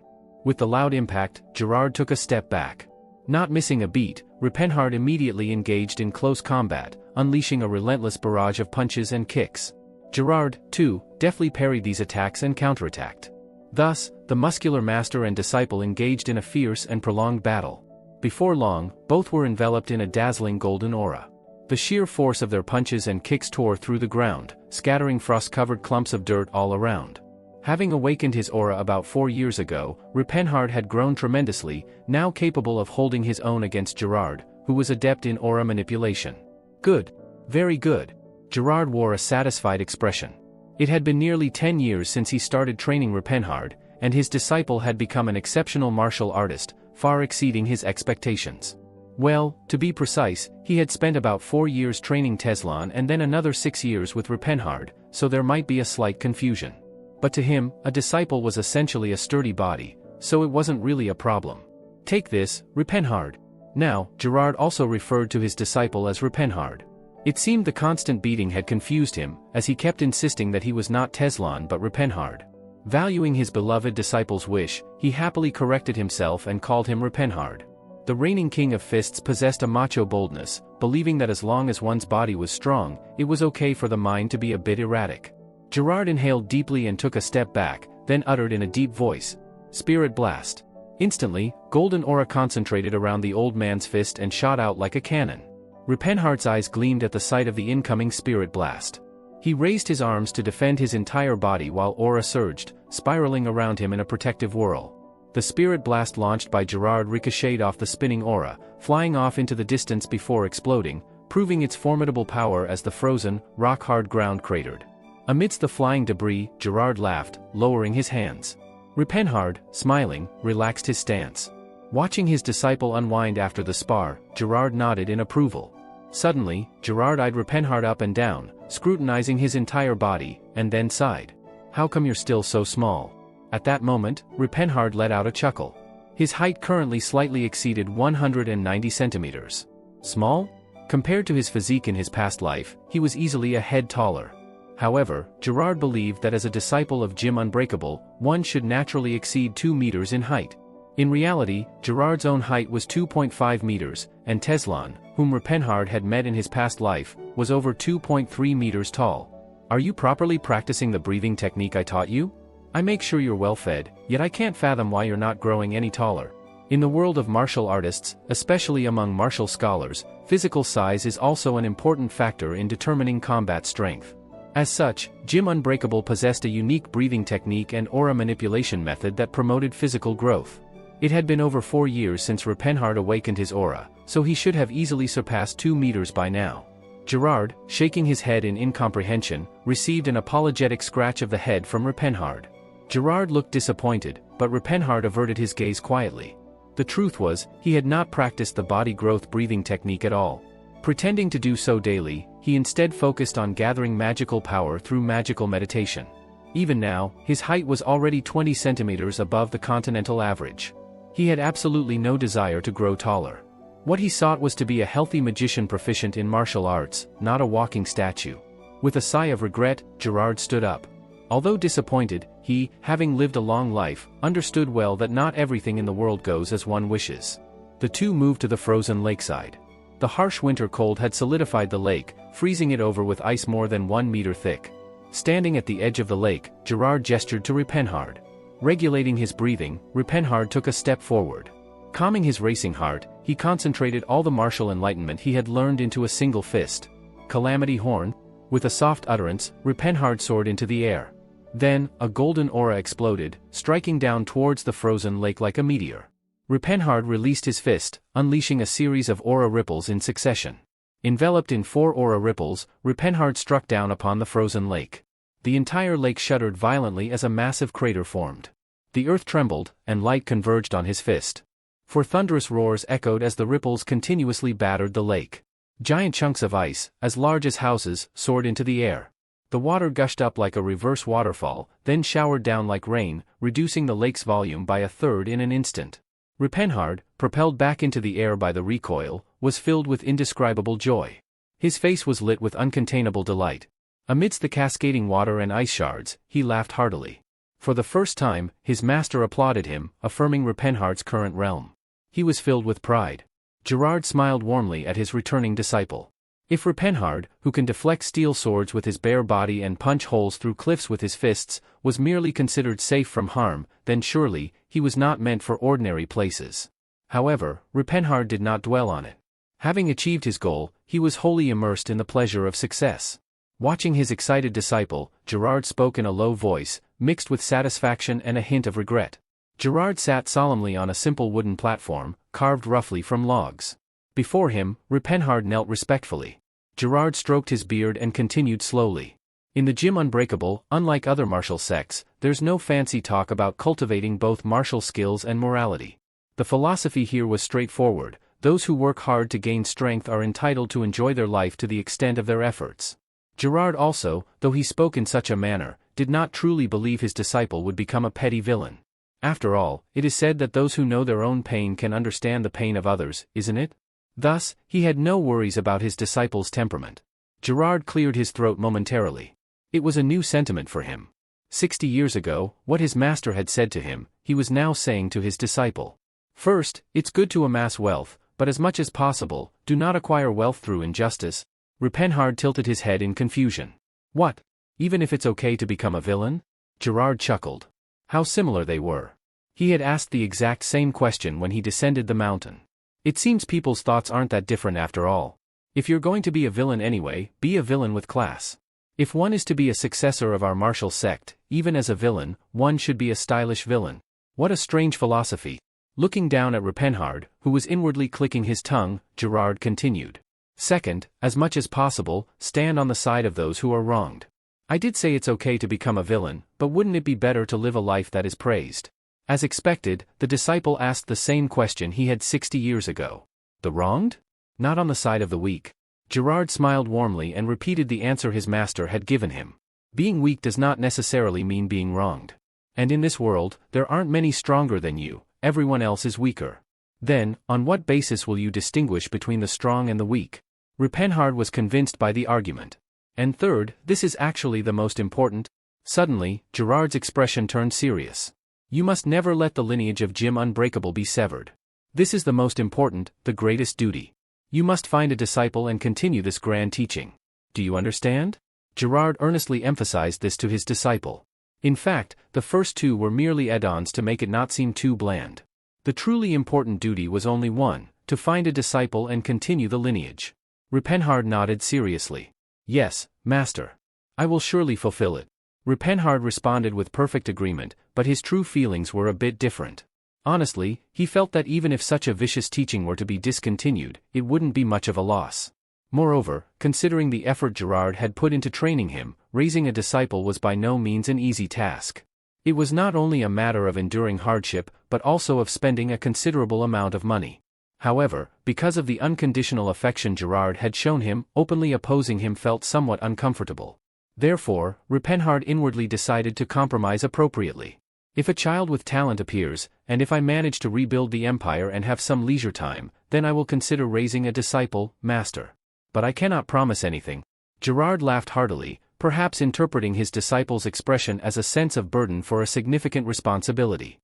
Speaker 1: With the loud impact, Gerard took a step back. Not missing a beat, Ripenhard immediately engaged in close combat, unleashing a relentless barrage of punches and kicks. Gerard, too, deftly parried these attacks and counterattacked. Thus, the muscular master and disciple engaged in a fierce and prolonged battle. Before long, both were enveloped in a dazzling golden aura. The sheer force of their punches and kicks tore through the ground, scattering frost-covered clumps of dirt all around. Having awakened his aura about 4 years ago, Ripenhard had grown tremendously, now capable of holding his own against Gerard, who was adept in aura manipulation. Good. Very good. Gerard wore a satisfied expression. It had been nearly 10 years since he started training Ripenhard, and his disciple had become an exceptional martial artist, far exceeding his expectations. Well, to be precise, he had spent about 4 years training Teslan and then another 6 years with Ripenhard, so there might be a slight confusion. But to him, a disciple was essentially a sturdy body, so it wasn't really a problem. Take this, Ripenhard. Now, Gerard also referred to his disciple as Ripenhard. It seemed the constant beating had confused him, as he kept insisting that he was not Teslan but Ripenhard. Valuing his beloved disciple's wish, he happily corrected himself and called him Ripenhard. The reigning king of fists possessed a macho boldness, believing that as long as one's body was strong, it was okay for the mind to be a bit erratic. Gerard inhaled deeply and took a step back, then uttered in a deep voice, "Spirit blast." Instantly, golden aura concentrated around the old man's fist and shot out like a cannon. Repenhart's eyes gleamed at the sight of the incoming spirit blast. He raised his arms to defend his entire body while aura surged, spiraling around him in a protective whirl. The spirit blast launched by Gerard ricocheted off the spinning aura, flying off into the distance before exploding, proving its formidable power as the frozen, rock-hard ground cratered. Amidst the flying debris, Gerard laughed, lowering his hands. Repenhard, smiling, relaxed his stance. Watching his disciple unwind after the spar, Gerard nodded in approval. Suddenly, Gerard eyed Repenhard up and down, scrutinizing his entire body, and then sighed. "How come you're still so small?" At that moment, Repenhard let out a chuckle. His height currently slightly exceeded 190 centimeters. Small? Compared to his physique in his past life, he was easily a head taller. However, Gerard believed that as a disciple of Jim Unbreakable, one should naturally exceed 2 meters in height. In reality, Gerard's own height was 2.5 meters, and Teslan, whom Repenhard had met in his past life, was over 2.3 meters tall. "Are you properly practicing the breathing technique I taught you? I make sure you're well fed, yet I can't fathom why you're not growing any taller." In the world of martial artists, especially among martial scholars, physical size is also an important factor in determining combat strength. As such, Jim Unbreakable possessed a unique breathing technique and aura manipulation method that promoted physical growth. It had been over 4 years since Repenhard awakened his aura, so he should have easily surpassed 2 meters by now. Gerard, shaking his head in incomprehension, received an apologetic scratch of the head from Repenhard. Gerard looked disappointed, but Repenhard averted his gaze quietly. The truth was, he had not practiced the body growth breathing technique at all. Pretending to do so daily, he instead focused on gathering magical power through magical meditation. Even now, his height was already 20 centimeters above the continental average. He had absolutely no desire to grow taller. What he sought was to be a healthy magician proficient in martial arts, not a walking statue. With a sigh of regret, Gerard stood up. Although disappointed, he, having lived a long life, understood well that not everything in the world goes as one wishes. The two moved to the frozen lakeside. The harsh winter cold had solidified the lake, freezing it over with ice more than 1 meter thick. Standing at the edge of the lake, Gerard gestured to Repenhard. Regulating his breathing, Repenhard took a step forward. Calming his racing heart, he concentrated all the martial enlightenment he had learned into a single fist. Calamity Horn? With a soft utterance, Repenhard soared into the air. Then, a golden aura exploded, striking down towards the frozen lake like a meteor. Repenhard released his fist, unleashing a series of aura ripples in succession. Enveloped in 4 aura ripples, Repenhard struck down upon the frozen lake. The entire lake shuddered violently as a massive crater formed. The earth trembled, and light converged on his fist. For thunderous roars echoed as the ripples continuously battered the lake. Giant chunks of ice, as large as houses, soared into the air. The water gushed up like a reverse waterfall, then showered down like rain, reducing the lake's volume by 1/3 in an instant. Repenhard, propelled back into the air by the recoil, was filled with indescribable joy. His face was lit with uncontainable delight. Amidst the cascading water and ice shards, he laughed heartily. For the first time, his master applauded him, affirming Repenhard's current realm. He was filled with pride. Gerard smiled warmly at his returning disciple. If Repenhard, who can deflect steel swords with his bare body and punch holes through cliffs with his fists, was merely considered safe from harm, then surely, he was not meant for ordinary places. However, Repenhard did not dwell on it. Having achieved his goal, he was wholly immersed in the pleasure of success. Watching his excited disciple, Gerard spoke in a low voice, mixed with satisfaction and a hint of regret. Gerard sat solemnly on a simple wooden platform, carved roughly from logs. Before him, Repenhard knelt respectfully. Gerard stroked his beard and continued slowly. In the Jim Unbreakable, unlike other martial sects, there's no fancy talk about cultivating both martial skills and morality. The philosophy here was straightforward: those who work hard to gain strength are entitled to enjoy their life to the extent of their efforts. Gerard also, though he spoke in such a manner, did not truly believe his disciple would become a petty villain. After all, it is said that those who know their own pain can understand the pain of others, isn't it? Thus, he had no worries about his disciple's temperament. Gerard cleared his throat momentarily. It was a new sentiment for him. 60 years ago, what his master had said to him, he was now saying to his disciple. First, it's good to amass wealth, but as much as possible, do not acquire wealth through injustice. Rupenhard tilted his head in confusion. What? Even if it's okay to become a villain? Gerard chuckled. How similar they were. He had asked the exact same question when he descended the mountain. It seems people's thoughts aren't that different after all. If you're going to be a villain anyway, be a villain with class. If one is to be a successor of our martial sect, even as a villain, one should be a stylish villain. What a strange philosophy. Looking down at Rupenhard, who was inwardly clicking his tongue, Gerard continued. Second, as much as possible, stand on the side of those who are wronged. I did say it's okay to become a villain, but wouldn't it be better to live a life that is praised? As expected, the disciple asked the same question he had 60 years ago. The wronged? Not on the side of the weak. Gerard smiled warmly and repeated the answer his master had given him. Being weak does not necessarily mean being wronged. And in this world, there aren't many stronger than you, everyone else is weaker. Then, on what basis will you distinguish between the strong and the weak? Rupenhard was convinced by the argument. And third, this is actually the most important. Suddenly, Gerard's expression turned serious. You must never let the lineage of Jim Unbreakable be severed. This is the most important, the greatest duty. You must find a disciple and continue this grand teaching. Do you understand? Gerard earnestly emphasized this to his disciple. In fact, the first two were merely add-ons to make it not seem too bland. The truly important duty was only one, to find a disciple and continue the lineage. Rupenhard nodded seriously. Yes, master. I will surely fulfill it. Rupenhard responded with perfect agreement, but his true feelings were a bit different. Honestly, he felt that even if such a vicious teaching were to be discontinued, it wouldn't be much of a loss. Moreover, considering the effort Gerard had put into training him, raising a disciple was by no means an easy task. It was not only a matter of enduring hardship, but also of spending a considerable amount of money. However, because of the unconditional affection Gerard had shown him, openly opposing him felt somewhat uncomfortable. Therefore, Rupenhard inwardly decided to compromise appropriately. If a child with talent appears, and if I manage to rebuild the empire and have some leisure time, then I will consider raising a disciple, master. But I cannot promise anything. Gerard laughed heartily, perhaps interpreting his disciple's expression as a sense of burden for a significant responsibility.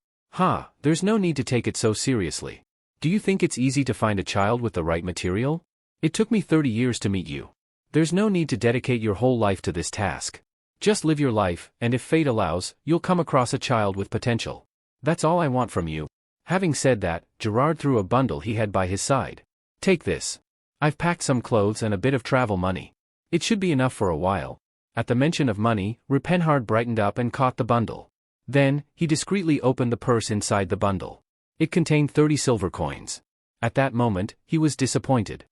Speaker 1: There's no need to take it so seriously. Do you think it's easy to find a child with the right material? It took me 30 years to meet you. There's no need to dedicate your whole life to this task. Just live your life, and if fate allows, you'll come across a child with potential. That's all I want from you. Having said that, Gerard threw a bundle he had by his side. Take this. I've packed some clothes and a bit of travel money. It should be enough for a while. At the mention of money, Rupenhard brightened up and caught the bundle. Then, he discreetly opened the purse inside the bundle. It contained 30 silver coins. At that moment, he was disappointed.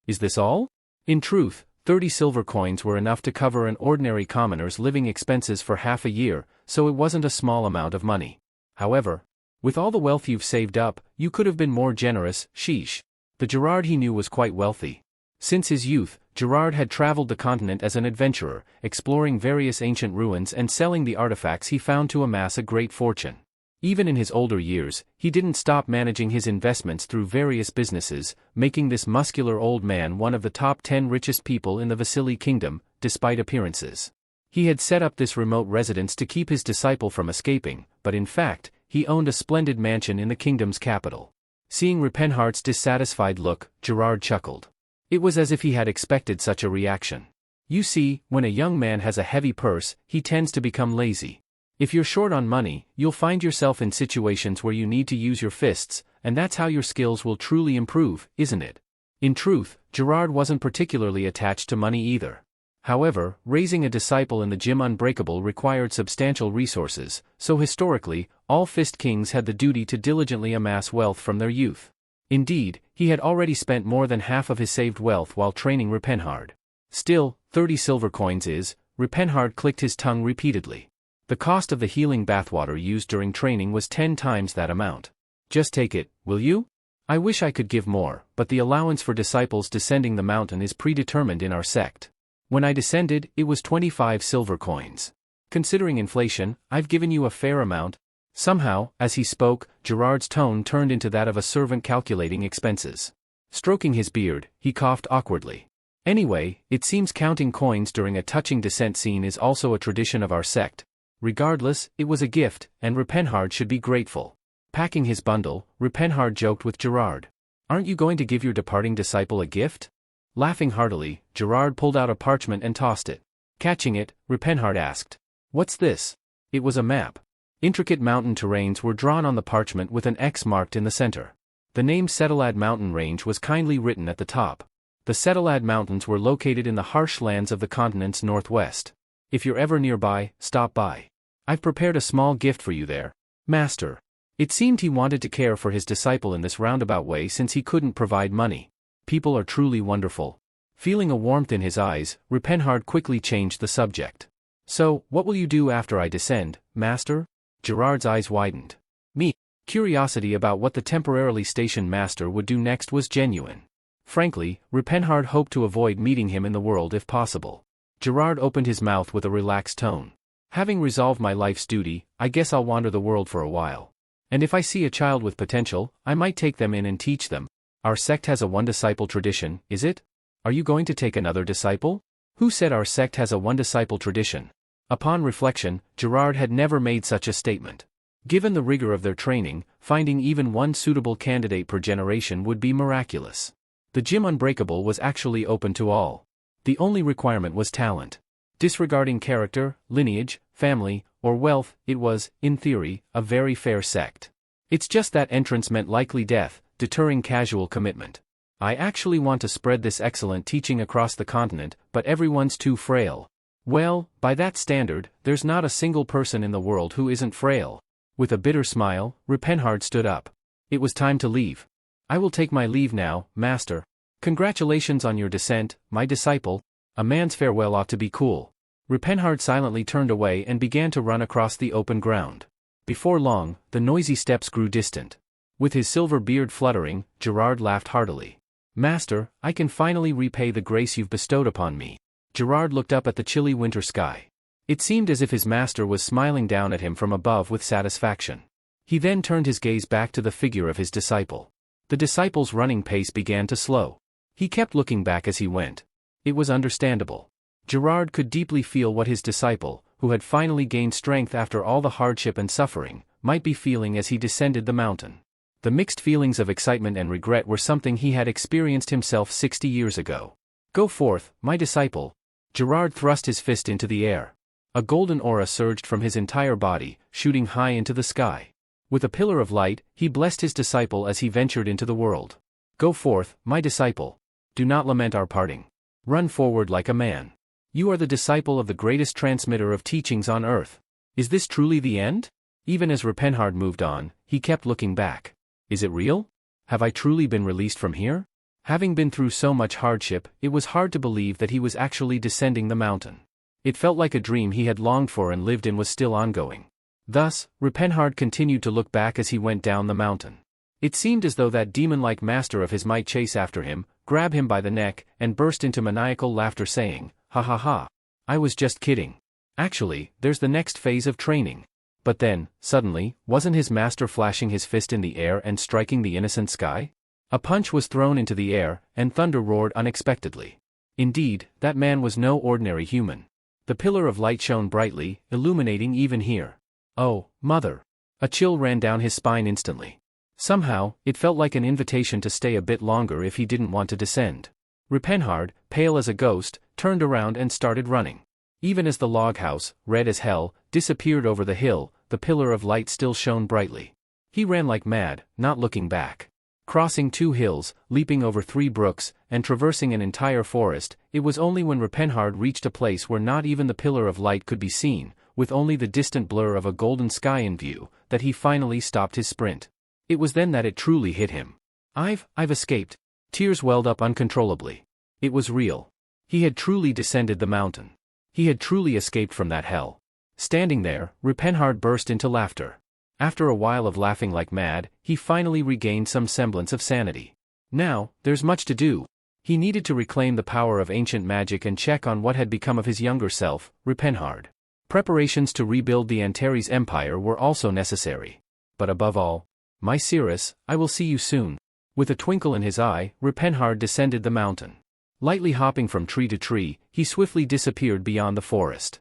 Speaker 1: Is this all? In truth, 30 silver coins were enough to cover an ordinary commoner's living expenses for half a year, so it wasn't a small amount of money. However, with all the wealth you've saved up, you could have been more generous, sheesh. The Gerard he knew was quite wealthy. Since his youth, Gerard had traveled the continent as an adventurer, exploring various ancient ruins and selling the artifacts he found to amass a great fortune. Even in his older years, he didn't stop managing his investments through various businesses, making this muscular old man one of the top 10 richest people in the Vasily kingdom, despite appearances. He had set up this remote residence to keep his disciple from escaping, but in fact, he owned a splendid mansion in the kingdom's capital. Seeing Rupenhard's dissatisfied look, Gerard chuckled. It was as if he had expected such a reaction. You see, when a young man has a heavy purse, he tends to become lazy. If you're short on money, you'll find yourself in situations where you need to use your fists, and that's how your skills will truly improve, isn't it? In truth, Gerard wasn't particularly attached to money either. However, raising a disciple in the Jim Unbreakable required substantial resources, so historically, all fist kings had the duty to diligently amass wealth from their youth. Indeed, he had already spent more than half of his saved wealth while training Rupenhard. Still, 30 silver coins is, Rupenhard clicked his tongue repeatedly. The cost of the healing bathwater used during training was 10 times that amount. Just take it, will you? I wish I could give more, but the allowance for disciples descending the mountain is predetermined in our sect. When I descended, it was 25 silver coins. Considering inflation, I've given you a fair amount. Somehow, as he spoke, Gerard's tone turned into that of a servant calculating expenses. Stroking his beard, he coughed awkwardly. Anyway, it seems counting coins during a touching descent scene is also a tradition of our sect. Regardless, it was a gift, and Rupenhard should be grateful. Packing his bundle, Rupenhard joked with Gerard. Aren't you going to give your departing disciple a gift? Laughing heartily, Gerard pulled out a parchment and tossed it. Catching it, Rupenhard asked. What's this? It was a map. Intricate mountain terrains were drawn on the parchment with an X marked in the center. The name Setalad mountain range was kindly written at the top. The Setalad mountains were located in the harsh lands of the continent's northwest. If you're ever nearby, stop by. I've prepared a small gift for you there, Master. It seemed he wanted to care for his disciple in this roundabout way since he couldn't provide money. People are truly wonderful. Feeling a warmth in his eyes, Rupenhard quickly changed the subject. So, what will you do after I descend, Master? Gerard's eyes widened. Me. Curiosity about what the temporarily stationed master would do next was genuine. Frankly, Rupenhard hoped to avoid meeting him in the world if possible. Gerard opened his mouth with a relaxed tone. Having resolved my life's duty, I guess I'll wander the world for a while. And if I see a child with potential, I might take them in and teach them. Our sect has a one-disciple tradition, is it? Are you going to take another disciple? Who said our sect has a one-disciple tradition? Upon reflection, Gerard had never made such a statement. Given the rigor of their training, finding even one suitable candidate per generation would be miraculous. The gym Unbreakable was actually open to all. The only requirement was talent. Disregarding character, lineage, family, or wealth, it was, in theory, a very fair sect. It's just that entrance meant likely death, deterring casual commitment. I actually want to spread this excellent teaching across the continent, but everyone's too frail. Well, by that standard, there's not a single person in the world who isn't frail. With a bitter smile, Rupenhard stood up. It was time to leave. I will take my leave now, Master. Congratulations on your descent, my disciple. A man's farewell ought to be cool. Rupenhard silently turned away and began to run across the open ground. Before long, the noisy steps grew distant. With his silver beard fluttering, Gerard laughed heartily. Master, I can finally repay the grace you've bestowed upon me. Gerard looked up at the chilly winter sky. It seemed as if his master was smiling down at him from above with satisfaction. He then turned his gaze back to the figure of his disciple. The disciple's running pace began to slow. He kept looking back as he went. It was understandable. Gerard could deeply feel what his disciple, who had finally gained strength after all the hardship and suffering, might be feeling as he descended the mountain. The mixed feelings of excitement and regret were something he had experienced himself 60 years ago. Go forth, my disciple. Gerard thrust his fist into the air. A golden aura surged from his entire body, shooting high into the sky. With a pillar of light, he blessed his disciple as he ventured into the world. Go forth, my disciple. Do not lament our parting. Run forward like a man. You are the disciple of the greatest transmitter of teachings on earth. Is this truly the end? Even as Rupenhard moved on, he kept looking back. Is it real? Have I truly been released from here? Having been through so much hardship, it was hard to believe that he was actually descending the mountain. It felt like a dream he had longed for and lived in was still ongoing. Thus, Rupenhard continued to look back as he went down the mountain. It seemed as though that demon-like master of his might chase after him, grab him by the neck, and burst into maniacal laughter saying, "Ha ha ha. I was just kidding. Actually, there's the next phase of training." But then, suddenly, wasn't his master flashing his fist in the air and striking the innocent sky? A punch was thrown into the air, and thunder roared unexpectedly. Indeed, that man was no ordinary human. The pillar of light shone brightly, illuminating even here. Oh, mother! A chill ran down his spine instantly. Somehow, it felt like an invitation to stay a bit longer if he didn't want to descend. Rupenhard, pale as a ghost, turned around and started running. Even as the log house, red as hell, disappeared over the hill, the pillar of light still shone brightly. He ran like mad, not looking back. Crossing 2 hills, leaping over 3 brooks, and traversing an entire forest, it was only when Rupenhard reached a place where not even the pillar of light could be seen, with only the distant blur of a golden sky in view, that he finally stopped his sprint. It was then that it truly hit him. I've escaped. Tears welled up uncontrollably. It was real. He had truly descended the mountain. He had truly escaped from that hell. Standing there, Rupenhard burst into laughter. After a while of laughing like mad, he finally regained some semblance of sanity. Now, there's much to do. He needed to reclaim the power of ancient magic and check on what had become of his younger self, Rupenhard. Preparations to rebuild the Antares Empire were also necessary. But above all, my Cirrus, I will see you soon. With a twinkle in his eye, Rupenhard descended the mountain. Lightly hopping from tree to tree, he swiftly disappeared beyond the forest.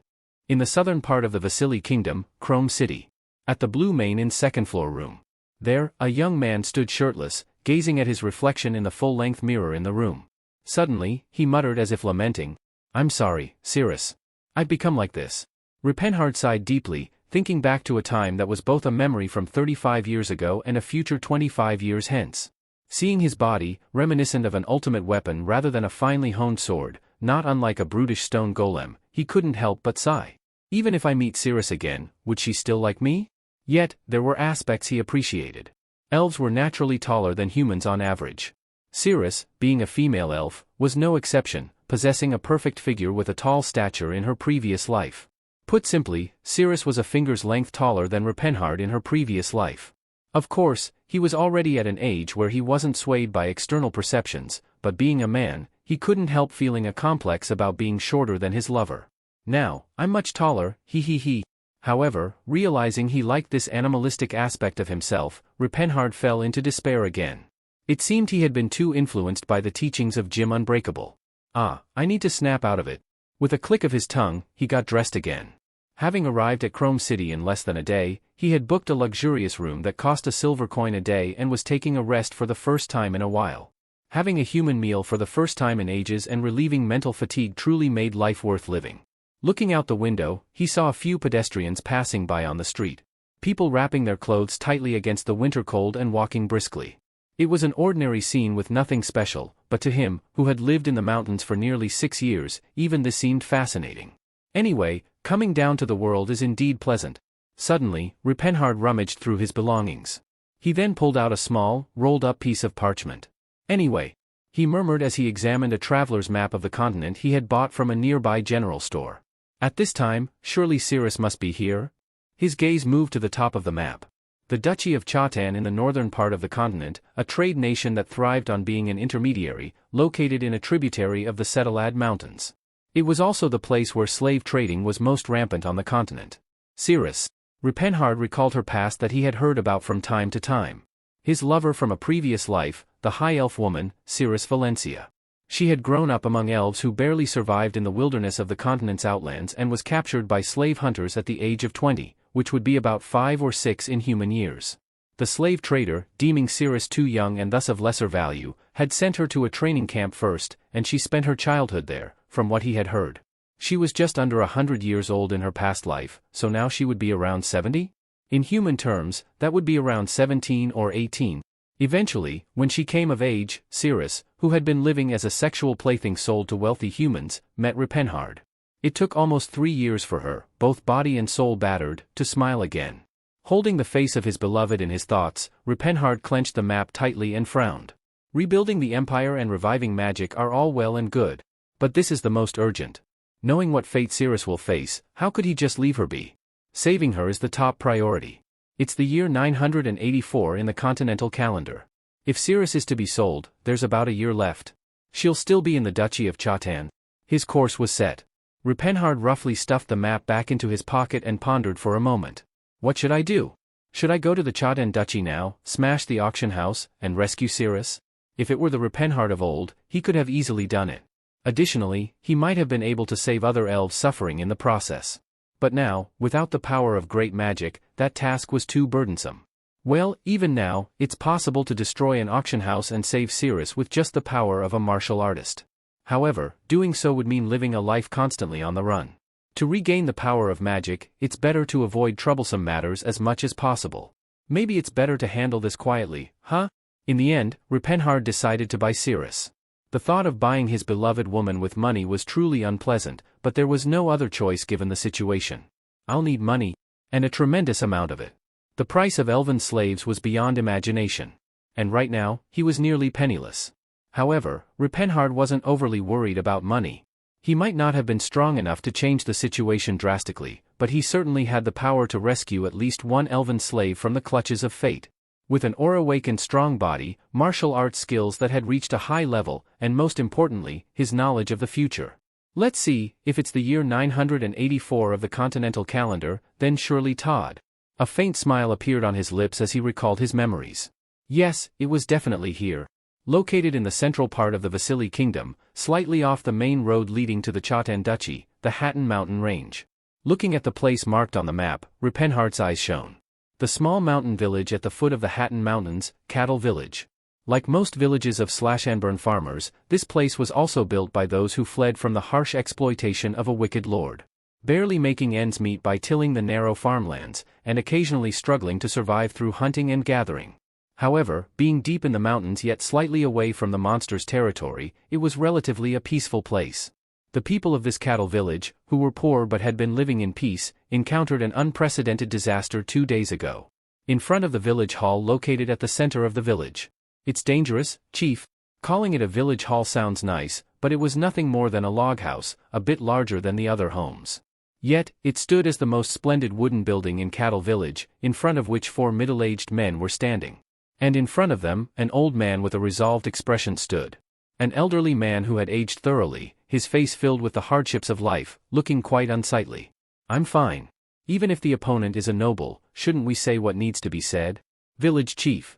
Speaker 1: In the southern part of the Vasily Kingdom, Chrome City. At the Blue Main Inn's second-floor room. There, a young man stood shirtless, gazing at his reflection in the full-length mirror in the room. Suddenly, he muttered as if lamenting, "I'm sorry, Cirrus. I've become like this." Repenhard sighed deeply, thinking back to a time that was both a memory from 35 years ago and a future 25 years hence. Seeing his body, reminiscent of an ultimate weapon rather than a finely honed sword, not unlike a brutish stone golem, he couldn't help but sigh. Even if I meet Cirrus again, would she still like me? Yet, there were aspects he appreciated. Elves were naturally taller than humans on average. Cirrus, being a female elf, was no exception, possessing a perfect figure with a tall stature in her previous life. Put simply, Cirrus was a finger's length taller than Repenhard in her previous life. Of course, he was already at an age where he wasn't swayed by external perceptions, but being a man, he couldn't help feeling a complex about being shorter than his lover. Now, I'm much taller, he. However, realizing he liked this animalistic aspect of himself, Repenhard fell into despair again. It seemed he had been too influenced by the teachings of Jim Unbreakable. I need to snap out of it. With a click of his tongue, he got dressed again. Having arrived at Chrome City in less than a day, he had booked a luxurious room that cost a silver coin a day and was taking a rest for the first time in a while. Having a human meal for the first time in ages and relieving mental fatigue truly made life worth living. Looking out the window, he saw a few pedestrians passing by on the street. People wrapping their clothes tightly against the winter cold and walking briskly. It was an ordinary scene with nothing special, but to him, who had lived in the mountains for nearly 6 years, even this seemed fascinating. Anyway, coming down to the world is indeed pleasant. Suddenly, Repenhard rummaged through his belongings. He then pulled out a small, rolled-up piece of parchment. Anyway, he murmured as he examined a traveler's map of the continent he had bought from a nearby general store. At this time, surely Cirrus must be here? His gaze moved to the top of the map. The Duchy of Chatan in the northern part of the continent, a trade nation that thrived on being an intermediary, located in a tributary of the Cetalad Mountains. It was also the place where slave trading was most rampant on the continent. Cirrus. Repenhard recalled her past that he had heard about from time to time. His lover from a previous life, the high elf woman, Cirrus Valencia. She had grown up among elves who barely survived in the wilderness of the continent's outlands and was captured by slave hunters at the age of 20, which would be about 5 or 6 in human years. The slave trader, deeming Cirrus too young and thus of lesser value, had sent her to a training camp first, and she spent her childhood there, from what he had heard. She was just under 100 years old in her past life, so now she would be around 70? In human terms, that would be around 17 or 18. Eventually, when she came of age, Cirrus, who had been living as a sexual plaything sold to wealthy humans, met Repenhard. It took almost 3 years for her, both body and soul battered, to smile again. Holding the face of his beloved in his thoughts, Repenhard clenched the map tightly and frowned. Rebuilding the empire and reviving magic are all well and good. But this is the most urgent. Knowing what fate Cirrus will face, how could he just leave her be? Saving her is the top priority. It's the year 984 in the continental calendar. If Cirrus is to be sold, there's about a year left. She'll still be in the Duchy of Chatan. His course was set. Repenhard roughly stuffed the map back into his pocket and pondered for a moment. What should I do? Should I go to the Chatan Duchy now, smash the auction house, and rescue Cirrus? If it were the Repenhard of old, he could have easily done it. Additionally, he might have been able to save other elves suffering in the process. But now, without the power of great magic, that task was too burdensome. Well, even now, it's possible to destroy an auction house and save Cirrus with just the power of a martial artist. However, doing so would mean living a life constantly on the run. To regain the power of magic, it's better to avoid troublesome matters as much as possible. Maybe it's better to handle this quietly, huh? In the end, Repenhard decided to buy Cirrus. The thought of buying his beloved woman with money was truly unpleasant, but there was no other choice given the situation. I'll need money. And a tremendous amount of it. The price of elven slaves was beyond imagination. And right now, he was nearly penniless. However, Repenhard wasn't overly worried about money. He might not have been strong enough to change the situation drastically, but he certainly had the power to rescue at least one elven slave from the clutches of fate. With an aura-awakened strong body, martial arts skills that had reached a high level, and most importantly, his knowledge of the future. Let's see, if it's the year 984 of the continental calendar, then surely Todd. A faint smile appeared on his lips as he recalled his memories. Yes, it was definitely here. Located in the central part of the Vasily Kingdom, slightly off the main road leading to the Chatan Duchy, the Hatton Mountain Range. Looking at the place marked on the map, Repenhard's eyes shone. The small mountain village at the foot of the Hatton Mountains, Cattle Village. Like most villages of Slashanburn farmers, this place was also built by those who fled from the harsh exploitation of a wicked lord. Barely making ends meet by tilling the narrow farmlands, and occasionally struggling to survive through hunting and gathering. However, being deep in the mountains yet slightly away from the monster's territory, it was relatively a peaceful place. The people of this cattle village, who were poor but had been living in peace, encountered an unprecedented disaster 2 days ago. In front of the village hall located at the center of the village. "It's dangerous, Chief." Calling it a village hall sounds nice, but it was nothing more than a log house, a bit larger than the other homes. Yet, it stood as the most splendid wooden building in Cattle Village, in front of which 4 middle-aged men were standing. And in front of them, an old man with a resolved expression stood. An elderly man who had aged thoroughly, his face filled with the hardships of life, looking quite unsightly. "I'm fine. Even if the opponent is a noble, shouldn't we say what needs to be said?" Village Chief.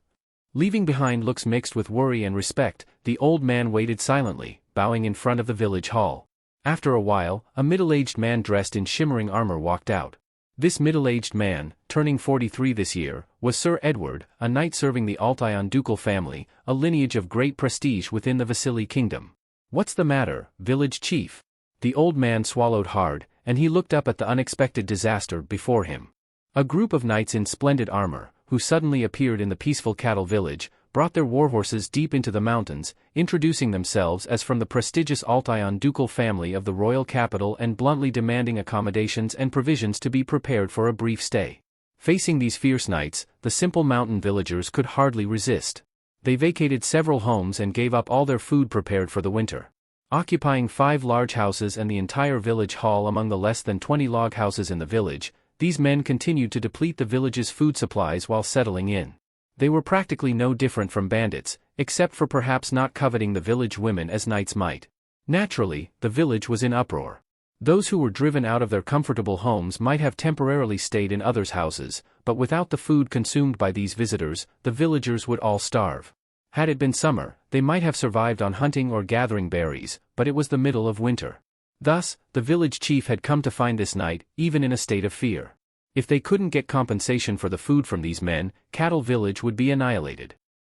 Speaker 1: Leaving behind looks mixed with worry and respect, the old man waited silently, bowing in front of the village hall. After a while, a middle-aged man dressed in shimmering armor walked out. This middle-aged man, turning 43 this year, was Sir Edward, a knight serving the Altion ducal family, a lineage of great prestige within the Vasily kingdom. "What's the matter, village chief?" The old man swallowed hard, and he looked up at the unexpected disaster before him. A group of knights in splendid armor, who suddenly appeared in the peaceful cattle village, brought their warhorses deep into the mountains, introducing themselves as from the prestigious Altion ducal family of the royal capital and bluntly demanding accommodations and provisions to be prepared for a brief stay. Facing these fierce knights, the simple mountain villagers could hardly resist. They vacated several homes and gave up all their food prepared for the winter. Occupying 5 large houses and the entire village hall among the less than 20 log houses in the village, these men continued to deplete the village's food supplies while settling in. They were practically no different from bandits, except for perhaps not coveting the village women as knights might. Naturally, the village was in uproar. Those who were driven out of their comfortable homes might have temporarily stayed in others' houses, but without the food consumed by these visitors, the villagers would all starve. Had it been summer, they might have survived on hunting or gathering berries, but it was the middle of winter. Thus, the village chief had come to find this night, even in a state of fear. If they couldn't get compensation for the food from these men, Cattle Village would be annihilated.